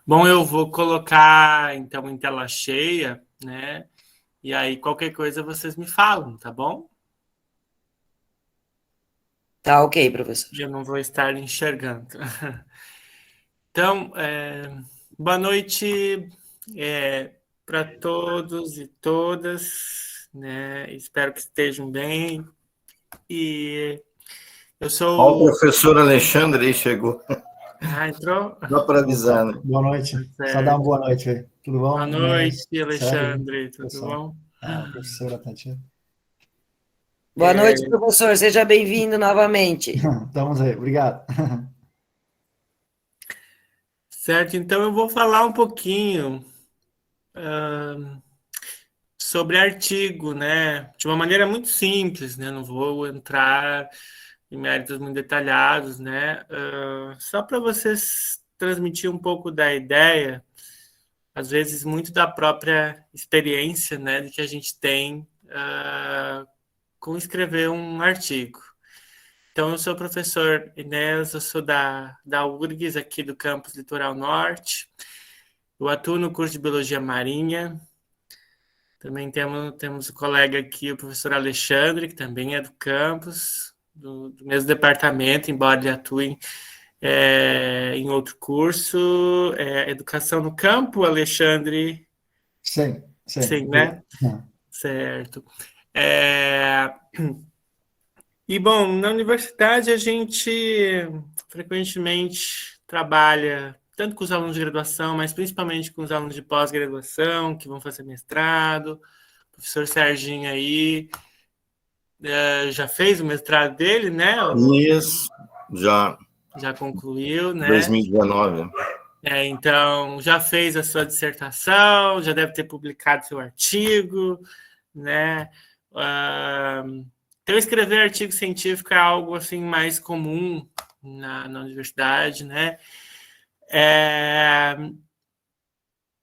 Bom, eu vou colocar então em tela cheia, né? E aí qualquer coisa vocês me falam, tá bom? Tá ok, professor. Eu não vou estar enxergando. Então, boa noite para todos e todas, né? Espero que estejam bem. E eu Ó, o sou. professor Alexandre aí chegou. Ah, entrou? Só para avisar, Opa, né? boa noite. Só dá uma Certo. boa noite aí. Tudo Boa bom, noite, Inês, Sérgio, Alexandre, tudo pessoal? bom? A professora Tatiana. Boa noite, professor. Seja bem-vindo novamente. Estamos aí, obrigado. Certo, então eu vou falar um pouquinho sobre artigo, né? De uma maneira muito simples, né? Não vou entrar em méritos muito detalhados, né? Só para vocês transmitir um pouco da ideia, às vezes muito da própria experiência, né? De que a gente tem com escrever um artigo. Então, eu sou o professor Inês, eu sou da URGS, aqui do campus Litoral Norte. Eu atuo no curso de Biologia Marinha. Também temos o colega aqui, o professor Alexandre, que também é do campus, do mesmo departamento, embora ele atue em outro curso. Educação no Campo, Alexandre? Sim, sim. Sim, né? Certo. É, E, bom, na universidade a gente frequentemente trabalha tanto com os alunos de graduação, mas principalmente com os alunos de pós-graduação, que vão fazer mestrado. O professor Serginho aí já fez o mestrado dele, né? Isso, já Já concluiu, né? 2019. Então, já fez a sua dissertação, já deve ter publicado seu artigo, né? Então, escrever artigo científico é algo assim mais comum na universidade, né?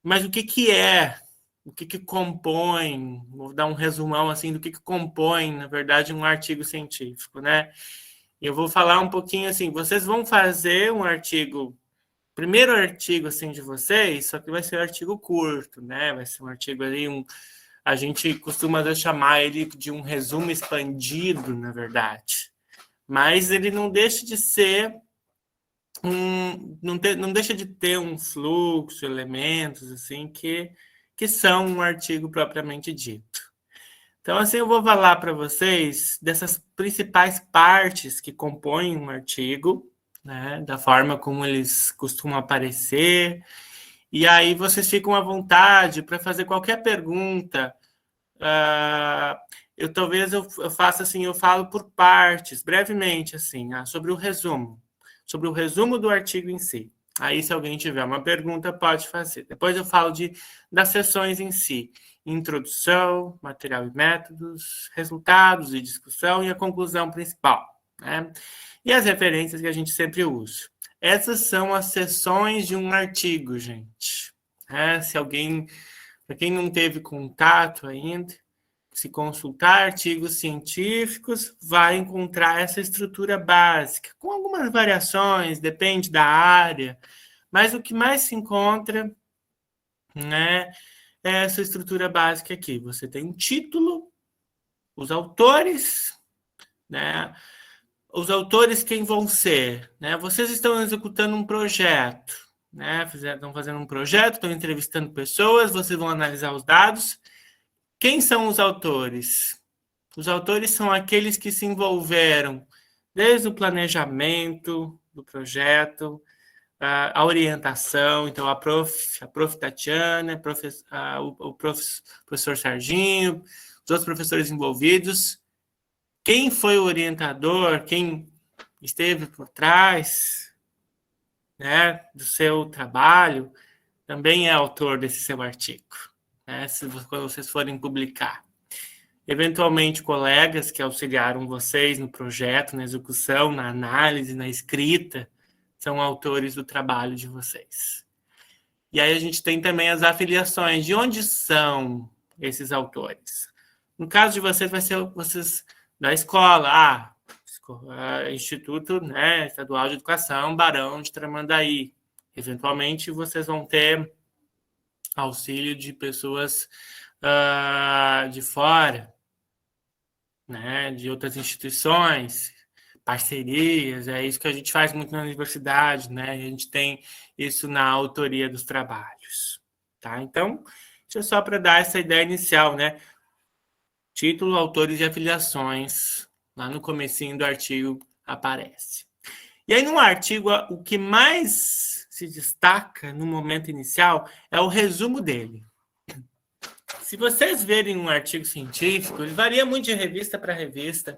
Mas o que compõe, vou dar um resumão assim do que compõe, na verdade, um artigo científico, né? Eu vou falar um pouquinho assim, vocês vão fazer um artigo, primeiro artigo assim de vocês, só que vai ser um artigo curto, né? Vai ser um artigo ali, a gente costuma chamar ele de um resumo expandido, na verdade. Mas ele não deixa de ser não deixa de ter um fluxo, elementos assim que são um artigo propriamente dito. Então, assim, eu vou falar para vocês dessas principais partes que compõem um artigo, né, da forma como eles costumam aparecer, e aí vocês ficam à vontade para fazer qualquer pergunta. Uh, eu faço assim, eu falo por partes, brevemente, assim, sobre o resumo do artigo em si. Aí, se alguém tiver uma pergunta, pode fazer. Depois eu falo das sessões em si: introdução, material e métodos, resultados e discussão e a conclusão principal, né? E as referências que a gente sempre usa. Essas são as sessões de um artigo, gente. Se alguém, para quem não teve contato ainda, se consultar artigos científicos, vai encontrar essa estrutura básica, com algumas variações, depende da área, mas o que mais se encontra, né, é essa estrutura básica aqui. Você tem um título, os autores, né? Os autores quem vão ser, né? Vocês estão executando um projeto, né? Estão fazendo um projeto, estão entrevistando pessoas, vocês vão analisar os dados. Quem são os autores? Os autores são aqueles que se envolveram desde o planejamento do projeto, a orientação, então a prof. Tatiana, professor Serginho, os outros professores envolvidos. Quem foi o orientador, quem esteve por trás, né, do seu trabalho, também é autor desse seu artigo, né, quando vocês forem publicar. Eventualmente, colegas que auxiliaram vocês no projeto, na execução, na análise, na escrita, são autores do trabalho de vocês. E aí a gente tem também as afiliações. De onde são esses autores? No caso de vocês, vai ser vocês da escola. Instituto, né, Estadual de Educação, Barão de Tramandaí, Eventualmente, vocês vão ter auxílio de pessoas de fora, né, de outras instituições, parcerias, é isso que a gente faz muito na universidade, né? A gente tem isso na autoria dos trabalhos, tá? Então, isso é só para dar essa ideia inicial, né? Título, autores e afiliações, lá no comecinho do artigo aparece. E aí, no artigo, o que mais se destaca no momento inicial é o resumo dele. Se vocês verem um artigo científico, ele varia muito de revista para revista,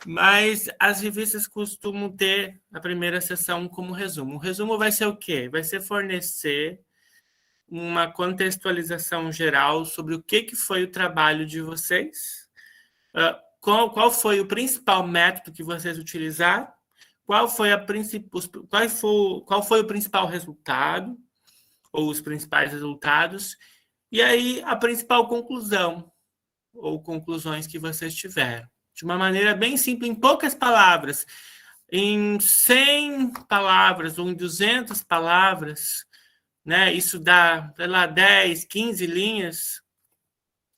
mas as revistas costumam ter a primeira seção como resumo. O resumo vai ser o quê? Vai ser fornecer uma contextualização geral sobre o que foi o trabalho de vocês, qual foi o principal método que vocês utilizaram, qual foi o principal resultado, ou os principais resultados, e aí a principal conclusão, ou conclusões que vocês tiveram. De uma maneira bem simples, em poucas palavras, em 100 palavras ou em 200 palavras, né? Isso dá, sei lá, 10, 15 linhas,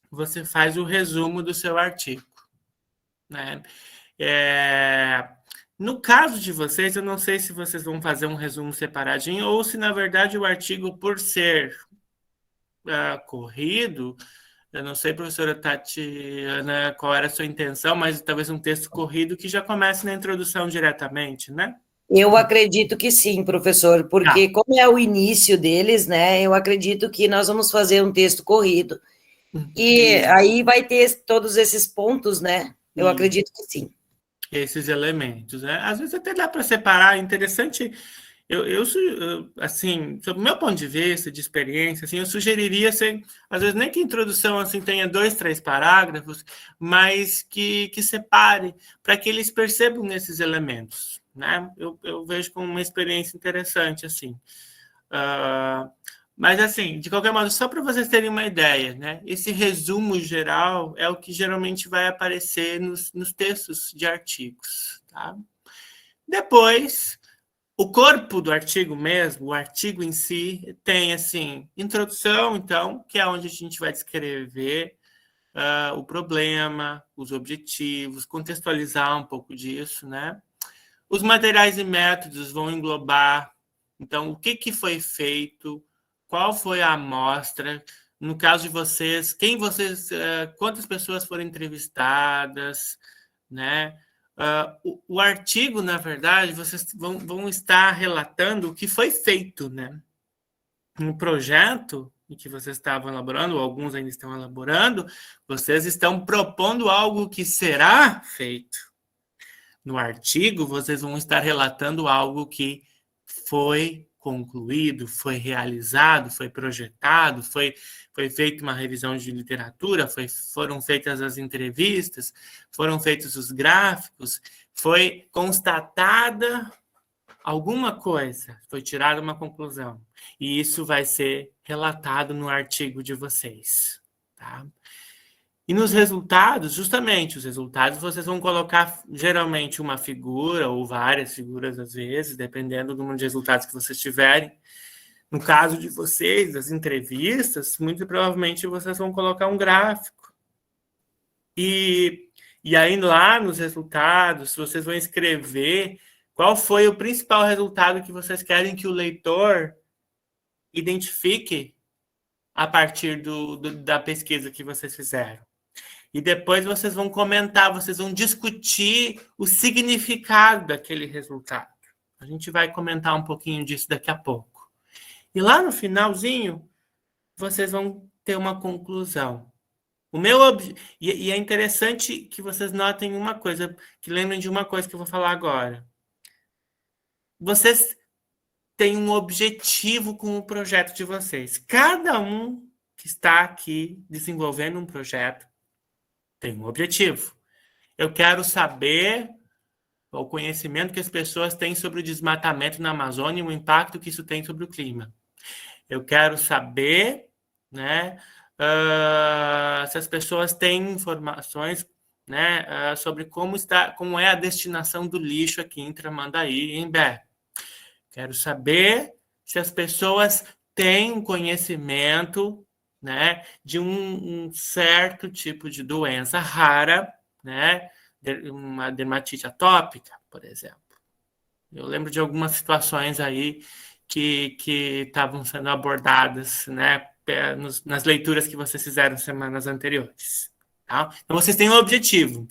você faz o resumo do seu artigo, né? No caso de vocês, eu não sei se vocês vão fazer um resumo separadinho ou se, na verdade, o artigo, por ser corrido, eu não sei, professora Tatiana, qual era a sua intenção, mas talvez um texto corrido que já comece na introdução diretamente, né? Eu acredito que sim, professor, porque como é o início deles, né, eu acredito que nós vamos fazer um texto corrido. E aí vai ter todos esses pontos, né? Eu acredito que sim. Esses elementos, né? Às vezes até dá para separar, é interessante. Eu, assim, sob o meu ponto de vista, de experiência, assim, eu sugeriria, assim, às vezes nem que a introdução assim, tenha 2, 3 parágrafos, mas que separe, para que eles percebam esses elementos, né? Eu vejo como uma experiência interessante, assim. Mas, assim, de qualquer modo, só para vocês terem uma ideia, né? Esse resumo geral é o que geralmente vai aparecer nos textos de artigos, tá? Depois, o corpo do artigo mesmo, o artigo em si, tem, assim, introdução, então, que é onde a gente vai descrever o problema, os objetivos, contextualizar um pouco disso, né? Os materiais e métodos vão englobar, então, o que foi feito, qual foi a amostra, no caso de vocês, quantas pessoas foram entrevistadas, né? O artigo, na verdade, vocês vão estar relatando o que foi feito, né? No projeto em que vocês estavam elaborando, ou alguns ainda estão elaborando, vocês estão propondo algo que será feito. No artigo, vocês vão estar relatando algo que foi concluído, foi realizado, foi projetado, foi feita uma revisão de literatura, foram feitas as entrevistas, foram feitos os gráficos, foi constatada alguma coisa, foi tirada uma conclusão. E isso vai ser relatado no artigo de vocês, tá? E nos resultados, justamente, os resultados vocês vão colocar geralmente uma figura ou várias figuras às vezes, dependendo do número de resultados que vocês tiverem. No caso de vocês, das entrevistas, muito provavelmente vocês vão colocar um gráfico. E aí lá nos resultados, vocês vão escrever qual foi o principal resultado que vocês querem que o leitor identifique a partir da pesquisa que vocês fizeram. E depois vocês vão comentar, vocês vão discutir o significado daquele resultado. A gente vai comentar um pouquinho disso daqui a pouco. E lá no finalzinho, vocês vão ter uma conclusão. E é interessante que vocês notem uma coisa, que lembrem de uma coisa que eu vou falar agora. Vocês têm um objetivo com o projeto de vocês. Cada um que está aqui desenvolvendo um projeto tem um objetivo. Eu quero saber o conhecimento que as pessoas têm sobre o desmatamento na Amazônia e o impacto que isso tem sobre o clima. Eu quero saber, né, se as pessoas têm informações, né, sobre como é a destinação do lixo aqui em Tramandaí e em Bé. Quero saber se as pessoas têm um conhecimento, né, de um certo tipo de doença rara, né, uma dermatite atópica, por exemplo. Eu lembro de algumas situações aí que estavam sendo abordadas, né, nas leituras que vocês fizeram semanas anteriores. Tá? Então, vocês têm um objetivo.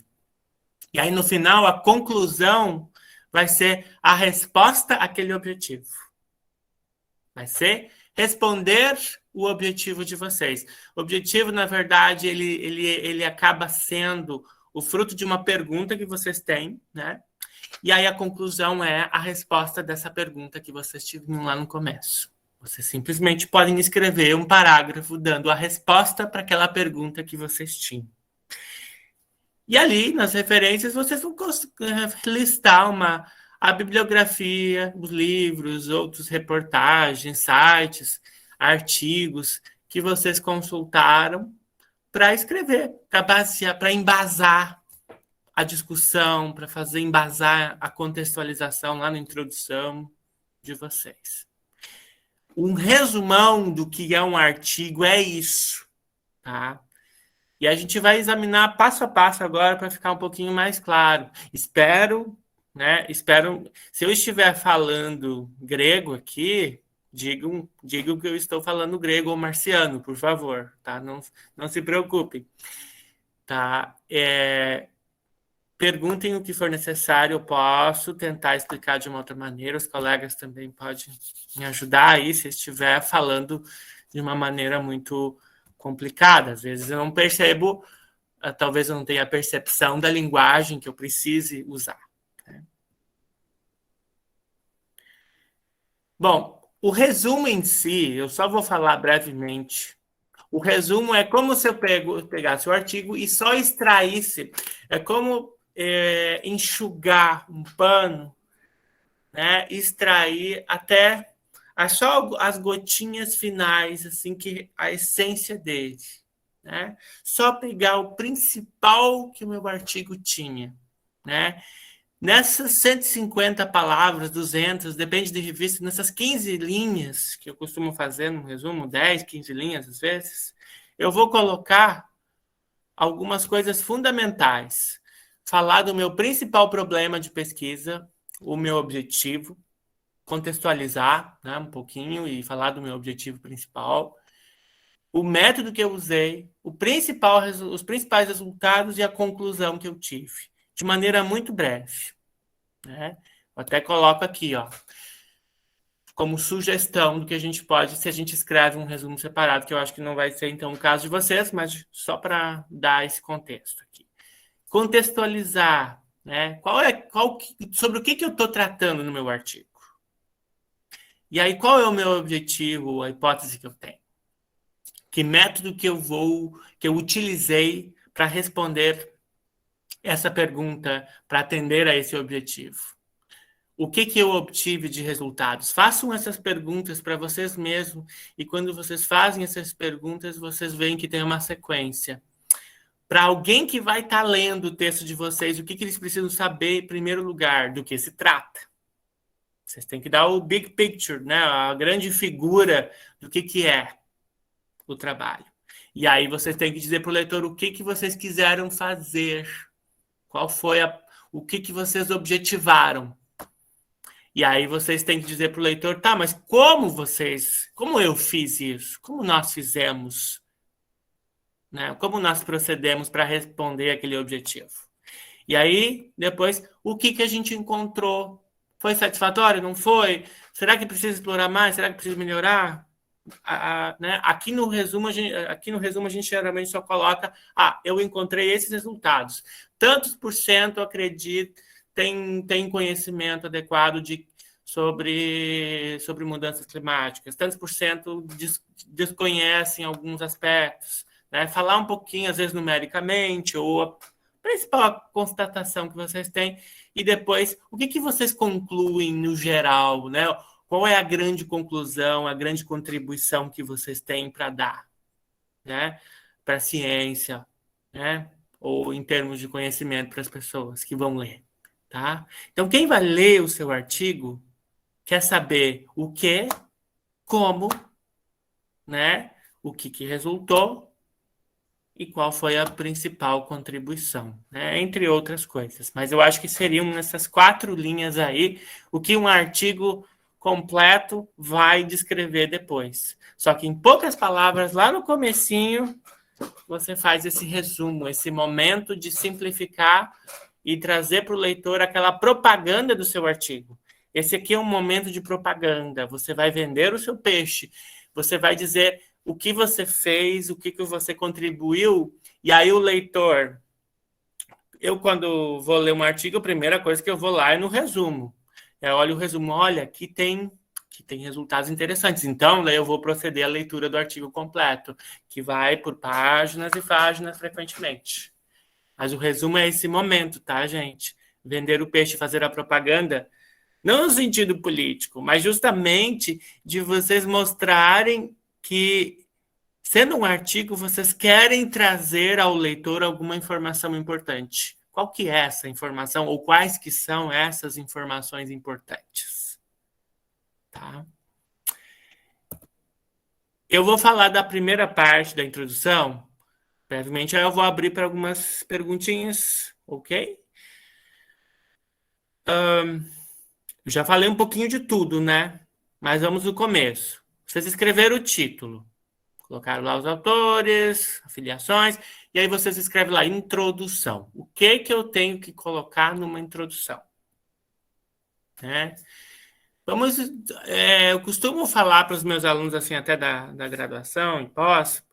E aí, no final, a conclusão vai ser a resposta àquele objetivo. Vai ser responder o objetivo de vocês. O objetivo, na verdade, ele acaba sendo o fruto de uma pergunta que vocês têm, né? E aí a conclusão é a resposta dessa pergunta que vocês tinham lá no começo. Vocês simplesmente podem escrever um parágrafo dando a resposta para aquela pergunta que vocês tinham. E ali, nas referências, vocês vão listar a bibliografia, os livros, outras reportagens, sites, artigos que vocês consultaram para escrever, para embasar a discussão, para fazer embasar a contextualização lá na introdução de vocês. Um resumão do que é um artigo é isso, tá? E a gente vai examinar passo a passo agora para ficar um pouquinho mais claro. Espero, né? Se eu estiver falando grego aqui, digam que eu estou falando grego ou marciano, por favor, tá? Não se preocupem, tá? Perguntem o que for necessário, eu posso tentar explicar de uma outra maneira. Os colegas também podem me ajudar aí se estiver falando de uma maneira muito complicada. Às vezes eu não percebo, talvez eu não tenha a percepção da linguagem que eu precise usar. Né? Bom, o resumo em si, eu só vou falar brevemente. O resumo é como se eu pegasse o artigo e só extraísse. É como enxugar um pano, né? Extrair até só as gotinhas finais, assim, que a essência dele, né? Só pegar o principal que o meu artigo tinha, né? Nessas 150 palavras, 200, depende de revista, nessas 15 linhas que eu costumo fazer no resumo, 10, 15 linhas às vezes, eu vou colocar algumas coisas fundamentais. Falar do meu principal problema de pesquisa, o meu objetivo, contextualizar, né, um pouquinho e falar do meu objetivo principal, o método que eu usei, os principais resultados e a conclusão que eu tive, de maneira muito breve. Né? Eu até coloco aqui, ó, como sugestão do que a gente pode, se a gente escreve um resumo separado, que eu acho que não vai ser, então, o caso de vocês, mas só para dar esse contexto aqui. Contextualizar, né? Sobre o que eu estou tratando no meu artigo. E aí, qual é o meu objetivo, a hipótese que eu tenho? Que método que eu utilizei para responder essa pergunta, para atender a esse objetivo? O que eu obtive de resultados? Façam essas perguntas para vocês mesmos e quando vocês fazem essas perguntas, vocês veem que tem uma sequência. Para alguém que vai estar lendo o texto de vocês, o que eles precisam saber, em primeiro lugar, do que se trata? Vocês têm que dar o big picture, né? A grande figura do que é o trabalho. E aí vocês têm que dizer para o leitor o que vocês quiseram fazer. Qual foi o que vocês objetivaram. E aí vocês têm que dizer para o leitor, tá, mas como eu fiz isso? Como nós fizemos? Né? Como nós procedemos para responder aquele objetivo? E aí, depois, o que a gente encontrou? Foi satisfatório? Não foi? Será que precisa explorar mais? Será que precisa melhorar? Né? Aqui no resumo, a gente geralmente só coloca, eu encontrei esses resultados. Tantos por cento, acredito, tem conhecimento adequado sobre mudanças climáticas. Tantos por cento desconhecem alguns aspectos. Né? Falar um pouquinho, às vezes, numericamente, ou a principal constatação que vocês têm, e depois, o que vocês concluem no geral, né? Qual é a grande conclusão, a grande contribuição que vocês têm para dar, né? Para a ciência, né? Ou em termos de conhecimento para as pessoas que vão ler, tá? Então, quem vai ler o seu artigo quer saber o que, como, né? O que resultou e qual foi a principal contribuição, né? Entre outras coisas. Mas eu acho que seriam nessas 4 linhas aí o que um artigo completo vai descrever depois. Só que em poucas palavras, lá no comecinho, você faz esse resumo, esse momento de simplificar e trazer para o leitor aquela propaganda do seu artigo. Esse aqui é um momento de propaganda. Você vai vender o seu peixe, você vai dizer o que você fez, o que você contribuiu, e aí o leitor... Eu, quando vou ler um artigo, a primeira coisa que eu vou lá é no resumo. Eu olho o resumo, olha, aqui tem resultados interessantes. Então, daí eu vou proceder à leitura do artigo completo, que vai por páginas e páginas frequentemente. Mas o resumo é esse momento, tá, gente? Vender o peixe, fazer a propaganda, não no sentido político, mas justamente de vocês mostrarem que, sendo um artigo, vocês querem trazer ao leitor alguma informação importante. Qual que é essa informação? Ou quais que são essas informações importantes? Tá? Eu vou falar da primeira parte da introdução. Brevemente, aí eu vou abrir para algumas perguntinhas, ok? Já falei um pouquinho de tudo, né? Mas vamos do começo. Vocês escreveram o título. Colocaram lá os autores, afiliações, e aí vocês escrevem lá, introdução. O que eu tenho que colocar numa introdução? Né? Eu costumo falar para os meus alunos, assim, até da graduação e pós,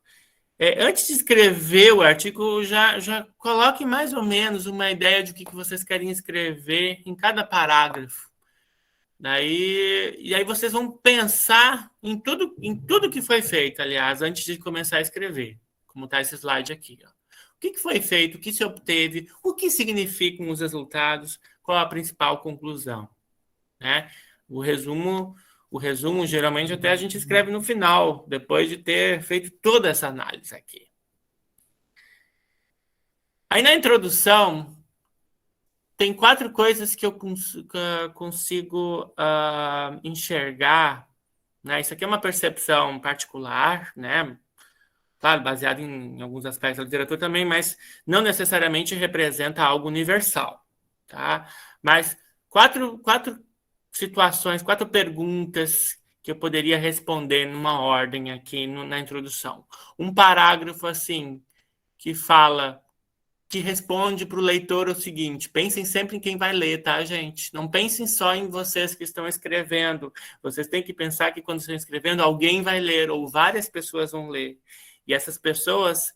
antes de escrever o artigo, já coloque mais ou menos uma ideia de o que vocês querem escrever em cada parágrafo. E aí vocês vão pensar em tudo que foi feito, aliás, antes de começar a escrever, como está esse slide aqui. Ó. O que foi feito, o que se obteve, o que significam os resultados, qual a principal conclusão. Né? O resumo, geralmente, até a gente escreve no final, depois de ter feito toda essa análise aqui. Aí na introdução, tem 4 coisas que eu consigo enxergar. Né? Isso aqui é uma percepção particular, né? Claro, baseada em alguns aspectos da literatura também, mas não necessariamente representa algo universal. Tá? Mas 4 situações, 4 perguntas que eu poderia responder numa ordem aqui na introdução. Um parágrafo assim que fala... que responde para o leitor o seguinte: pensem sempre em quem vai ler, tá, gente? Não pensem só em vocês que estão escrevendo. Vocês têm que pensar que quando estão escrevendo, alguém vai ler, ou várias pessoas vão ler. E essas pessoas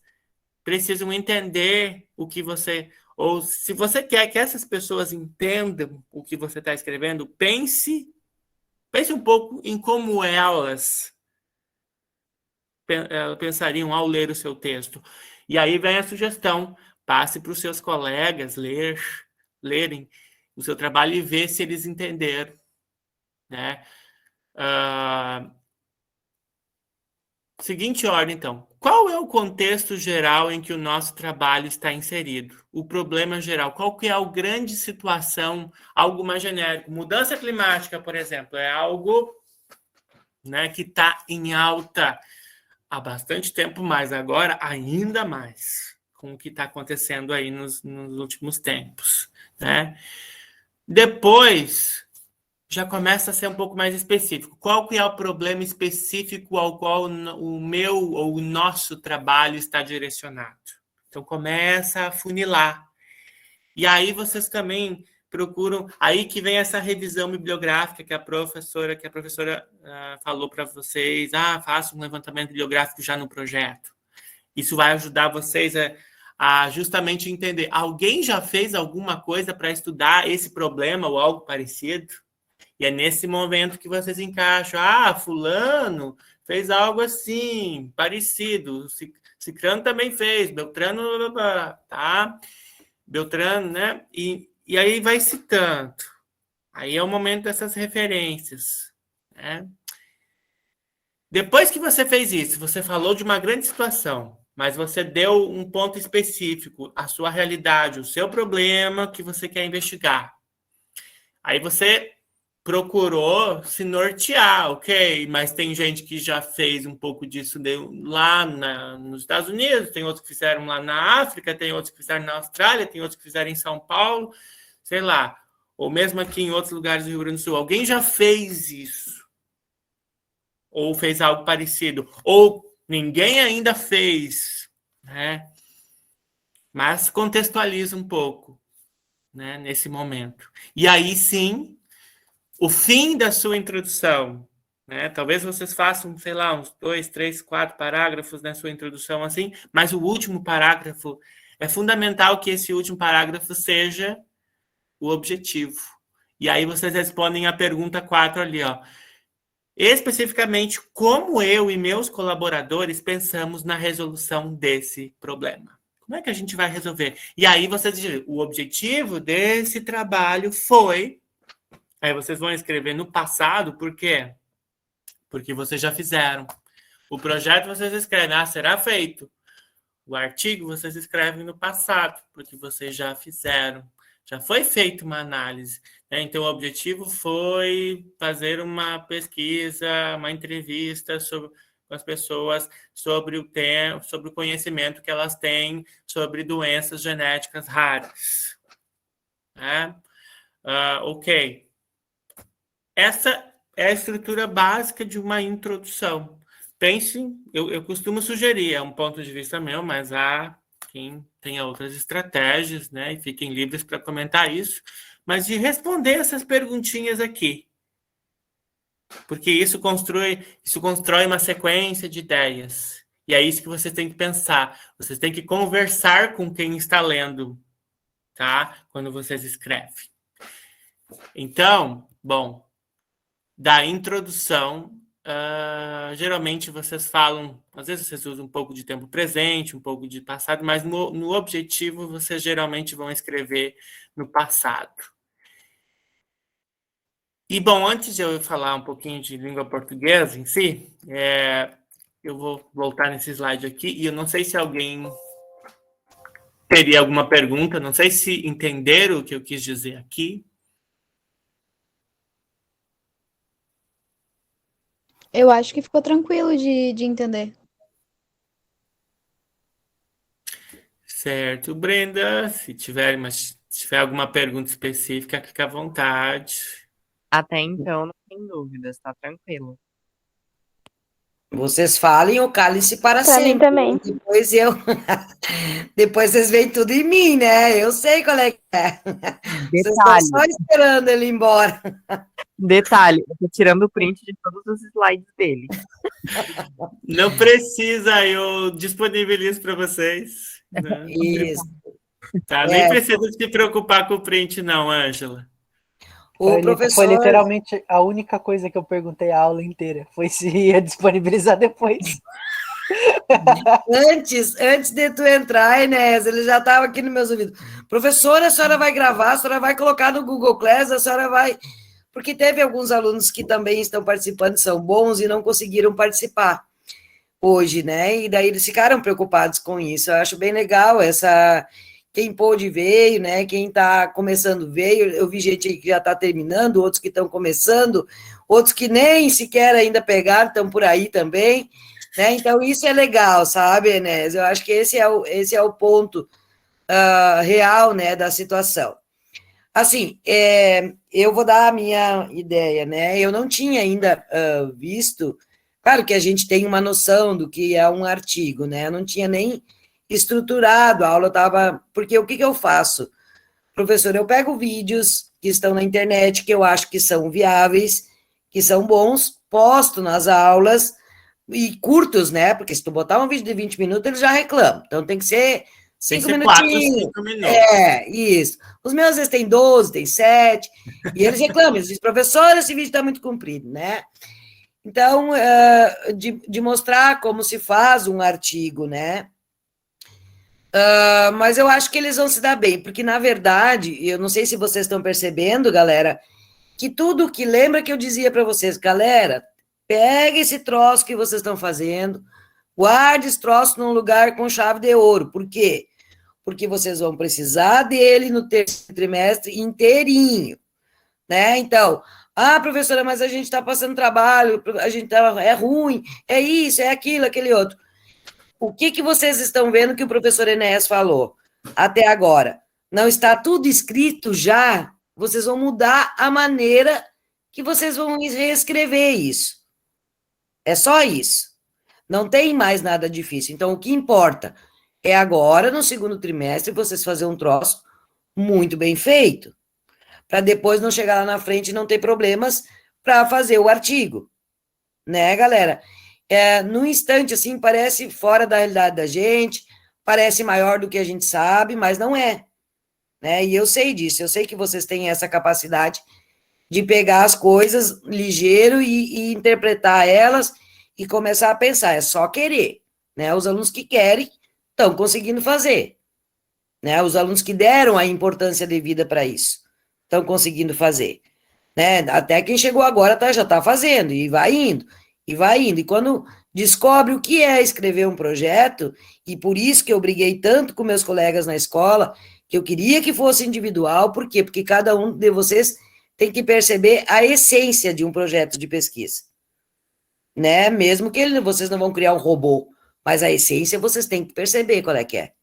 precisam entender o que você... Ou se você quer que essas pessoas entendam o que você está escrevendo, pense um pouco em como elas pensariam ao ler o seu texto. E aí vem a sugestão: passe para os seus colegas lerem o seu trabalho e ver se eles entenderam. Né? Seguinte ordem, então. Qual é o contexto geral em que o nosso trabalho está inserido? O problema geral. Qual que é a grande situação, algo mais genérico? Mudança climática, por exemplo, é algo, né, que está em alta há bastante tempo, mas agora ainda mais, com o que está acontecendo aí nos últimos tempos. Né? Depois, já começa a ser um pouco mais específico. Qual que é o problema específico ao qual o meu ou o nosso trabalho está direcionado? Então, começa a funilar. E aí vocês também procuram... Aí que vem essa revisão bibliográfica que a professora falou para vocês. Faça um levantamento bibliográfico já no projeto. Isso vai ajudar vocês a justamente entender. Alguém já fez alguma coisa para estudar esse problema ou algo parecido? E é nesse momento que vocês encaixam. Fulano fez algo assim, parecido. Cicrano também fez. Beltrano, tá? Beltrano, né? E aí vai citando. Aí é o momento dessas referências. Né? Depois que você fez isso, você falou de uma grande situação, mas você deu um ponto específico, a sua realidade, o seu problema que você quer investigar. Aí você procurou se nortear, ok? Mas tem gente que já fez um pouco disso lá nos Estados Unidos, tem outros que fizeram lá na África, tem outros que fizeram na Austrália, tem outros que fizeram em São Paulo, sei lá, ou mesmo aqui em outros lugares do Rio Grande do Sul. Alguém já fez isso? Ou fez algo parecido? Ou ninguém ainda fez, né? Mas contextualiza um pouco, né, nesse momento. E aí, sim, o fim da sua introdução, né? Talvez vocês façam, sei lá, uns 2, 3, 4 parágrafos na sua introdução, assim, mas o último parágrafo, é fundamental que esse último parágrafo seja o objetivo. E aí vocês respondem a pergunta 4 ali, ó. Especificamente, como eu e meus colaboradores pensamos na resolução desse problema. Como é que a gente vai resolver? E aí vocês dizem, o objetivo desse trabalho foi... Aí vocês vão escrever no passado, por quê? Porque vocês já fizeram. O projeto vocês escrevem, será feito. O artigo vocês escrevem no passado, porque vocês já fizeram. Já foi feita uma análise, né? Então, o objetivo foi fazer uma pesquisa, uma entrevista com as pessoas sobre sobre o conhecimento que elas têm sobre doenças genéticas raras. Né? Ok. Essa é a estrutura básica de uma introdução. Pense, eu costumo sugerir, é um ponto de vista meu, mas há quem tenha outras estratégias, né? E fiquem livres para comentar isso, mas de responder essas perguntinhas aqui. Porque isso constrói uma sequência de ideias. E é isso que vocês têm que pensar. Vocês têm que conversar com quem está lendo, tá? Quando vocês escrevem. Então, bom, da introdução, geralmente vocês falam, às vezes vocês usam um pouco de tempo presente, um pouco de passado, mas no objetivo vocês geralmente vão escrever no passado. E, bom, antes de eu falar um pouquinho de língua portuguesa em si, eu vou voltar nesse slide aqui, e eu não sei se alguém teria alguma pergunta, não sei se entenderam o que eu quis dizer aqui. Eu acho que ficou tranquilo de entender. Certo, Brenda, se tiver alguma pergunta específica, fica à vontade. Até então, não tem dúvidas, tá tranquilo. Vocês falem o cálice para Pra mim sempre. também. Depois vocês veem tudo em mim, né? Eu sei qual é que é. Vocês estão só esperando ele ir embora. Detalhe, eu tô tirando o print de todos os slides dele. Não precisa, eu disponibilizo para vocês. Né? Isso. Tá, nem precisa se preocupar com o print, não, Ângela. Foi literalmente a única coisa que eu perguntei a aula inteira. Foi se ia disponibilizar depois. Antes de tu entrar, Enéas, ele já estava aqui nos meus ouvidos. Professora, a senhora vai gravar, a senhora vai colocar no Google Class, a senhora vai... Porque teve alguns alunos que também estão participando, são bons e não conseguiram participar hoje, né? E daí eles ficaram preocupados com isso. Eu acho bem legal quem pôde veio, né? Quem está começando veio. Eu vi gente que já está terminando, outros que estão começando, outros que nem sequer ainda pegaram, estão por aí também, né? Então, isso é legal, sabe, Enéas? Eu acho que esse é o ponto real, né, da situação. Assim, eu vou dar a minha ideia, né? Eu não tinha ainda visto... Claro que a gente tem uma noção do que é um artigo, né? Eu não tinha nem estruturado, a aula estava... Porque o que eu faço? Professor, eu pego vídeos que estão na internet, que eu acho que são viáveis, que são bons, posto nas aulas, e curtos, né? Porque se tu botar um vídeo de 20 minutos, ele já reclama. Então, tem que ser 5 minutinhos. 5 minutos. Isso. Os meus, às vezes, tem 12, tem 7, e eles reclamam. Eles dizem, professor, esse vídeo está muito comprido, né? Então, de mostrar como se faz um artigo, né? Mas eu acho que eles vão se dar bem, porque, na verdade, eu não sei se vocês estão percebendo, galera, que tudo que lembra que eu dizia para vocês, galera, pega esse troço que vocês estão fazendo, guarde esse troço num lugar com chave de ouro. Por quê? Porque vocês vão precisar dele no terceiro trimestre inteirinho, né? Então, Ah, professora, mas a gente está passando trabalho, a gente é ruim, é isso, é aquilo, aquele outro. O que vocês estão vendo que o professor Enéas falou até agora? Não está tudo escrito já? Vocês vão mudar a maneira que vocês vão reescrever isso. É só isso. Não tem mais nada difícil. Então, o que importa é agora, no segundo trimestre, vocês fazerem um troço muito bem feito, para depois não chegar lá na frente e não ter problemas para fazer o artigo. Né, galera? No instante, assim, parece fora da realidade da gente, parece maior do que a gente sabe, mas não é. Né? E eu sei disso, eu sei que vocês têm essa capacidade de pegar as coisas ligeiro e interpretar elas e começar a pensar, é só querer. Né? Os alunos que querem estão conseguindo fazer. Né? Os alunos que deram a importância devida para isso estão conseguindo fazer. Né? Até quem chegou agora já está fazendo, e vai indo, e vai indo. E quando descobre o que é escrever um projeto, e por isso que eu briguei tanto com meus colegas na escola, que eu queria que fosse individual, por quê? Porque cada um de vocês tem que perceber a essência de um projeto de pesquisa. Né? Mesmo que vocês não vão criar um robô, mas a essência vocês têm que perceber qual é que é.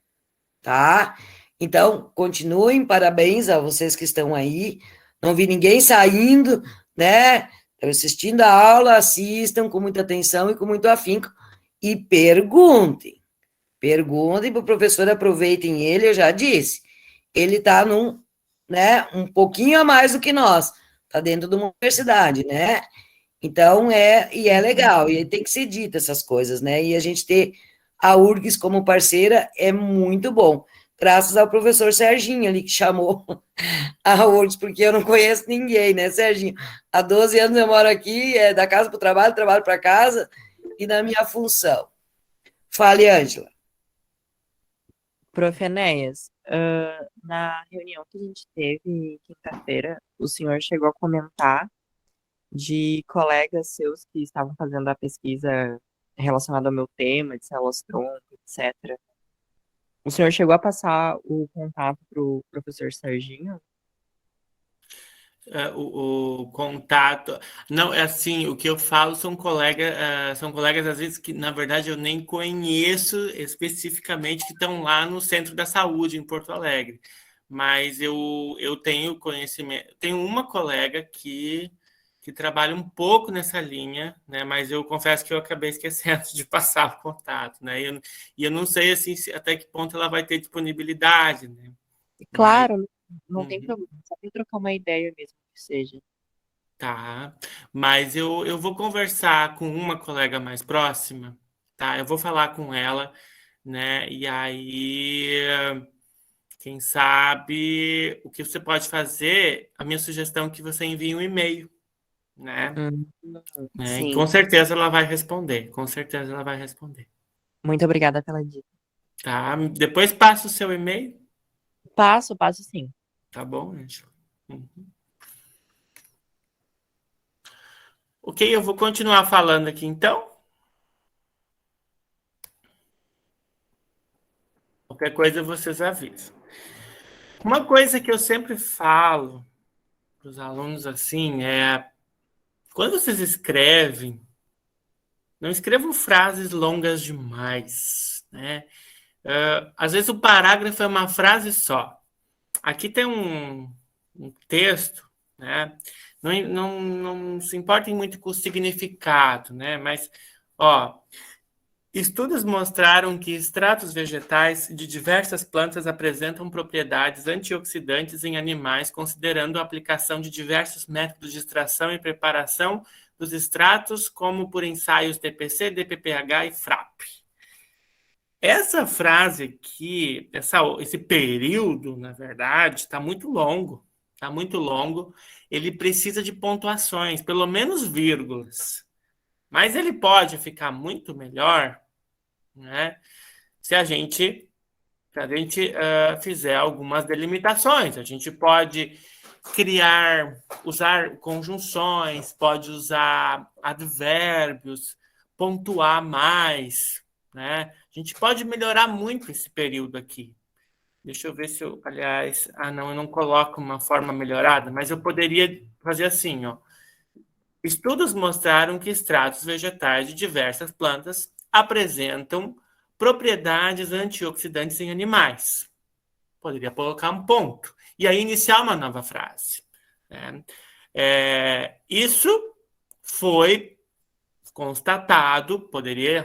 Tá? Então, continuem, parabéns a vocês que estão aí. Não vi ninguém saindo, né? Assistindo a aula, assistam com muita atenção e com muito afinco. E perguntem. Perguntem para o professor, aproveitem ele, eu já disse. Ele está né, um pouquinho a mais do que nós. Está dentro de uma universidade, né? Então, é legal. E tem que ser dito essas coisas, né? E a gente ter a URGS como parceira é muito bom. Graças ao professor Serginho ali, que chamou a URGS, porque eu não conheço ninguém, né, Serginho? Há 12 anos eu moro aqui, da casa para o trabalho para casa, e na minha função. Fale, Ângela. Prof. Enéas, na reunião que a gente teve quinta-feira, o senhor chegou a comentar de colegas seus que estavam fazendo a pesquisa relacionada ao meu tema, de células-tronco, etc. O senhor chegou a passar o contato para o professor Serginho? O contato. Não, é assim, o que eu falo são colegas, às vezes, que, na verdade, eu nem conheço especificamente, que estão lá no Centro da Saúde, em Porto Alegre. Mas eu tenho conhecimento. Tenho uma colega que trabalha um pouco nessa linha, né? Mas eu confesso que eu acabei esquecendo de passar o contato, né? E eu não sei assim, até que ponto ela vai ter disponibilidade, né? Claro, não tem problema, só para trocar uma ideia mesmo que seja. Tá, mas eu vou conversar com uma colega mais próxima, tá? Eu vou falar com ela, né? E aí, quem sabe, o que você pode fazer, a minha sugestão é que você envie um e-mail, né? E Sim, com certeza ela vai responder, com certeza ela vai responder, muito obrigada pela dica. tá? Depois passa o seu e-mail, Passo sim. tá bom, Ângela? Ok, eu vou continuar falando aqui então. Qualquer coisa vocês avisam. Uma coisa que eu sempre falo para os alunos assim é: quando vocês escrevem, não escrevam frases longas demais, né? Às vezes o parágrafo é uma frase só. Aqui tem um texto, né? Não se importem muito com o significado, né? Mas, ó, estudos mostraram que extratos vegetais de diversas plantas apresentam propriedades antioxidantes em animais, considerando a aplicação de diversos métodos de extração e preparação dos extratos, como por ensaios TPC, DPPH e FRAP. Essa frase aqui, esse período, na verdade, está muito longo. Está muito longo. Ele precisa de pontuações, pelo menos vírgulas. Mas ele pode ficar muito melhor, né, se a gente fizer algumas delimitações. A gente pode usar conjunções, pode usar advérbios, pontuar mais, né? A gente pode melhorar muito esse período aqui. Deixa eu ver se eu, aliás, não, eu não coloco uma forma melhorada, mas eu poderia fazer assim, ó. Estudos mostraram que extratos vegetais de diversas plantas apresentam propriedades antioxidantes em animais. Poderia colocar um ponto. E aí iniciar uma nova frase. Né? Isso foi constatado, poderia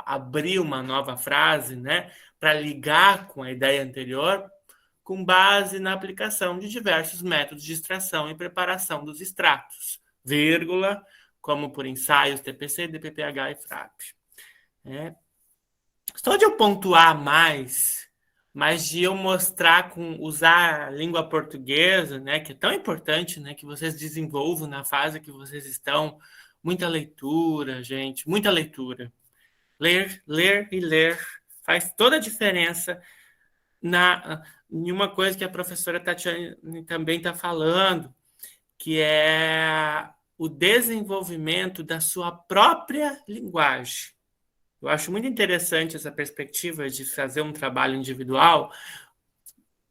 abrir uma nova frase, né, para ligar com a ideia anterior, com base na aplicação de diversos métodos de extração e preparação dos extratos, vírgula, como por ensaios TPC, DPPH e FRAP. Só de eu pontuar mais, mas de eu mostrar usar a língua portuguesa, né, que é tão importante, né, que vocês desenvolvam na fase que vocês estão. Muita leitura, gente, muita leitura. Ler, ler e ler faz toda a diferença em uma coisa que a professora Tatiane também está falando, que é o desenvolvimento da sua própria linguagem. Eu acho muito interessante essa perspectiva de fazer um trabalho individual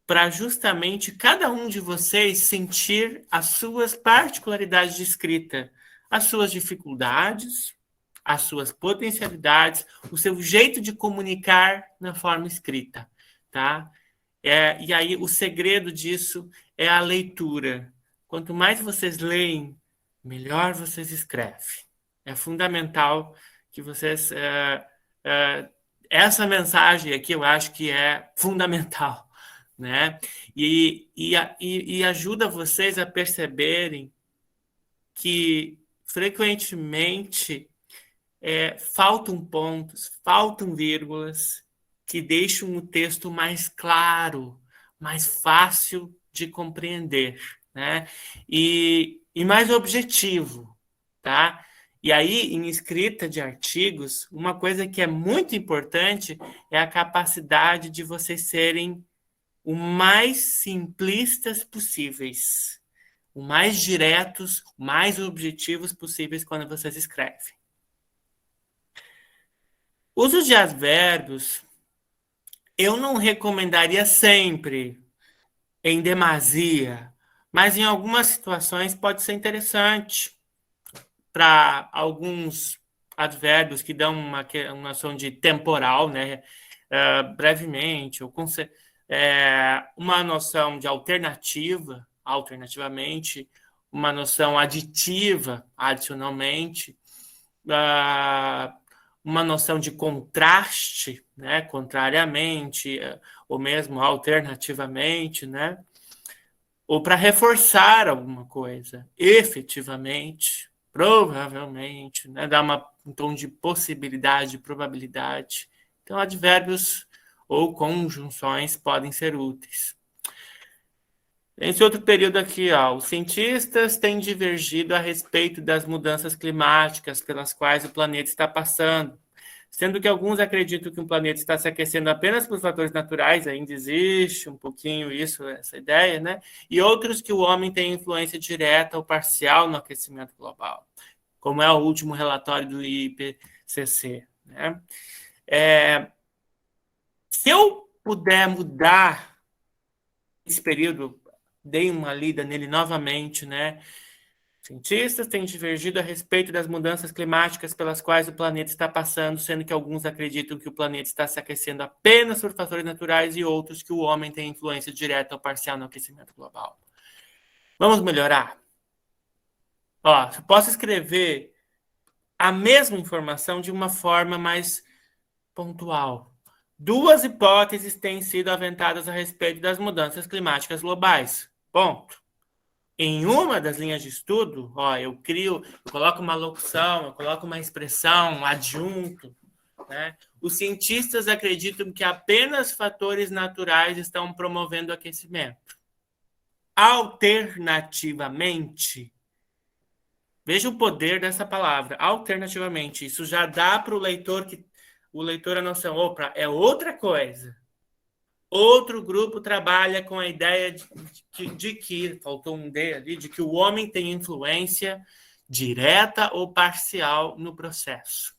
para justamente cada um de vocês sentir as suas particularidades de escrita, as suas dificuldades, as suas potencialidades, o seu jeito de comunicar na forma escrita, tá? E aí o segredo disso é a leitura. Quanto mais vocês leem, melhor vocês escrevem. É fundamental que vocês... essa mensagem aqui eu acho que é fundamental, né? E ajuda vocês a perceberem que frequentemente faltam pontos, faltam vírgulas que deixam o texto mais claro, mais fácil de compreender, né? E mais objetivo, tá? E aí, em escrita de artigos, uma coisa que é muito importante é a capacidade de vocês serem o mais simplistas possíveis, o mais diretos, o mais objetivos possíveis quando vocês escrevem. Uso de advérbios, eu não recomendaria sempre, em demasia, mas em algumas situações pode ser interessante para alguns advérbios que dão uma noção de temporal, né? Brevemente, ou uma noção de alternativamente, uma noção aditiva, adicionalmente, uma noção de contraste, né? Contrariamente, ou mesmo alternativamente, né? Ou para reforçar alguma coisa, efetivamente, provavelmente, né? Dar um tom de possibilidade, probabilidade. Então, advérbios ou conjunções podem ser úteis. Esse outro período aqui, os cientistas têm divergido a respeito das mudanças climáticas pelas quais o planeta está passando, sendo que alguns acreditam que o planeta está se aquecendo apenas por fatores naturais, ainda existe um pouquinho essa ideia, né? E outros que o homem tem influência direta ou parcial no aquecimento global, como é o último relatório do IPCC, né? Se eu puder mudar esse período, dei uma lida nele novamente, né? Cientistas têm divergido a respeito das mudanças climáticas pelas quais o planeta está passando, sendo que alguns acreditam que o planeta está se aquecendo apenas por fatores naturais e outros que o homem tem influência direta ou parcial no aquecimento global. Vamos melhorar? Eu posso escrever a mesma informação de uma forma mais pontual. 2 hipóteses têm sido aventadas a respeito das mudanças climáticas globais. Ponto. Em uma das linhas de estudo, eu coloco uma locução, eu coloco uma expressão, um adjunto, né? Os cientistas acreditam que apenas fatores naturais estão promovendo o aquecimento. Alternativamente, veja o poder dessa palavra, alternativamente. Isso já dá para o leitor a noção, é outra coisa. Outro grupo trabalha com a ideia de que, faltou um D ali, de que o homem tem influência direta ou parcial no processo.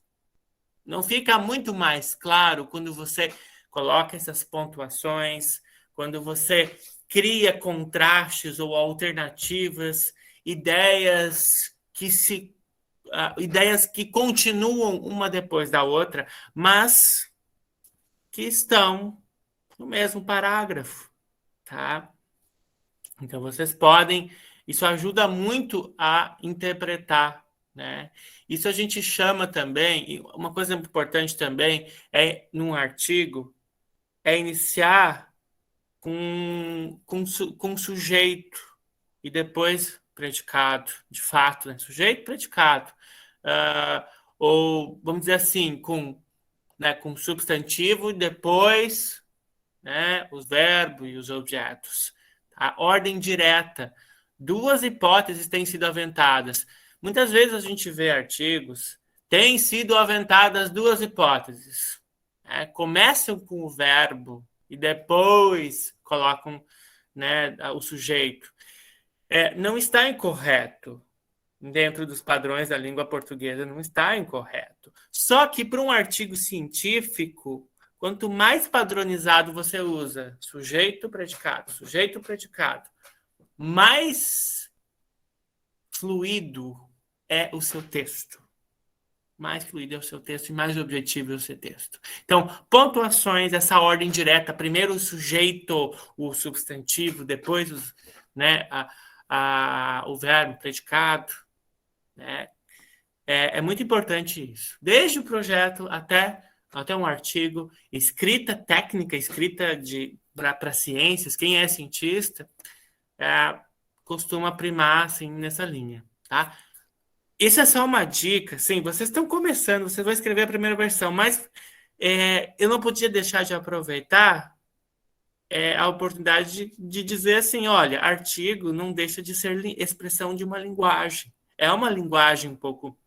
Não fica muito mais claro quando você coloca essas pontuações, quando você cria contrastes ou alternativas, ideias ideias que continuam uma depois da outra, mas que estão no mesmo parágrafo, tá? Então, vocês podem... Isso ajuda muito a interpretar, né? Isso a gente chama também... E uma coisa importante também num artigo, é iniciar com sujeito e depois predicado, de fato, né? Sujeito, predicado. Ou, vamos dizer assim, com substantivo e depois, né, os verbos e os objetos. A ordem direta. 2 hipóteses têm sido aventadas. Muitas vezes a gente vê artigos, têm sido aventadas 2 hipóteses. Começam com o verbo e depois colocam, né, o sujeito. Não está incorreto. Dentro dos padrões da língua portuguesa, não está incorreto. Só que para um artigo científico, quanto mais padronizado você usa sujeito, predicado, mais fluido é o seu texto. Mais fluido é o seu texto e mais objetivo é o seu texto. Então, pontuações, essa ordem direta, primeiro o sujeito, o substantivo, depois o verbo, predicado, né? É muito importante isso. Desde o projeto até um artigo, escrita técnica, escrita para ciências, quem é cientista, costuma primar assim, nessa linha, tá? Isso é só uma dica, sim, vocês estão começando, vocês vão escrever a primeira versão, mas eu não podia deixar de aproveitar a oportunidade de dizer assim, olha, artigo não deixa de ser expressão de uma linguagem. É uma linguagem um pouco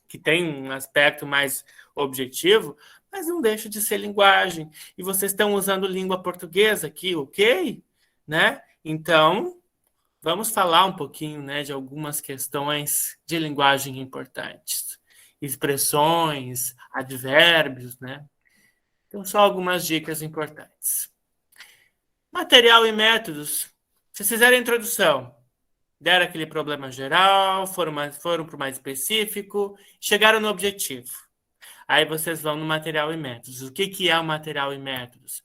que tem um aspecto mais objetivo, mas não deixa de ser linguagem. E vocês estão usando língua portuguesa aqui, ok? Né? Então, vamos falar um pouquinho, né, de algumas questões de linguagem importantes. Expressões, advérbios, né? Então, só algumas dicas importantes. Material e métodos. Vocês fizeram a introdução. Deram aquele problema geral, foram para o mais específico, chegaram no objetivo. Aí vocês vão no material e métodos. O que é o material e métodos?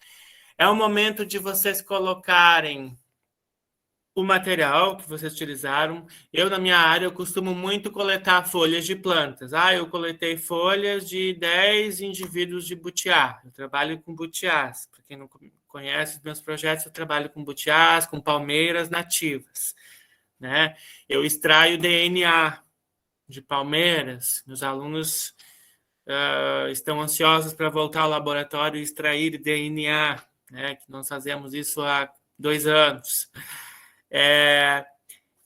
É o momento de vocês colocarem o material que vocês utilizaram. Eu, na minha área, eu costumo muito coletar folhas de plantas. Eu coletei folhas de 10 indivíduos de butiá. Eu trabalho com butiás. Para quem não conhece os meus projetos, eu trabalho com butiás, com palmeiras nativas. Né? Eu extraio DNA de palmeiras. Meus alunos estão ansiosos para voltar ao laboratório e extrair DNA, né? Que nós fazemos isso há 2 anos.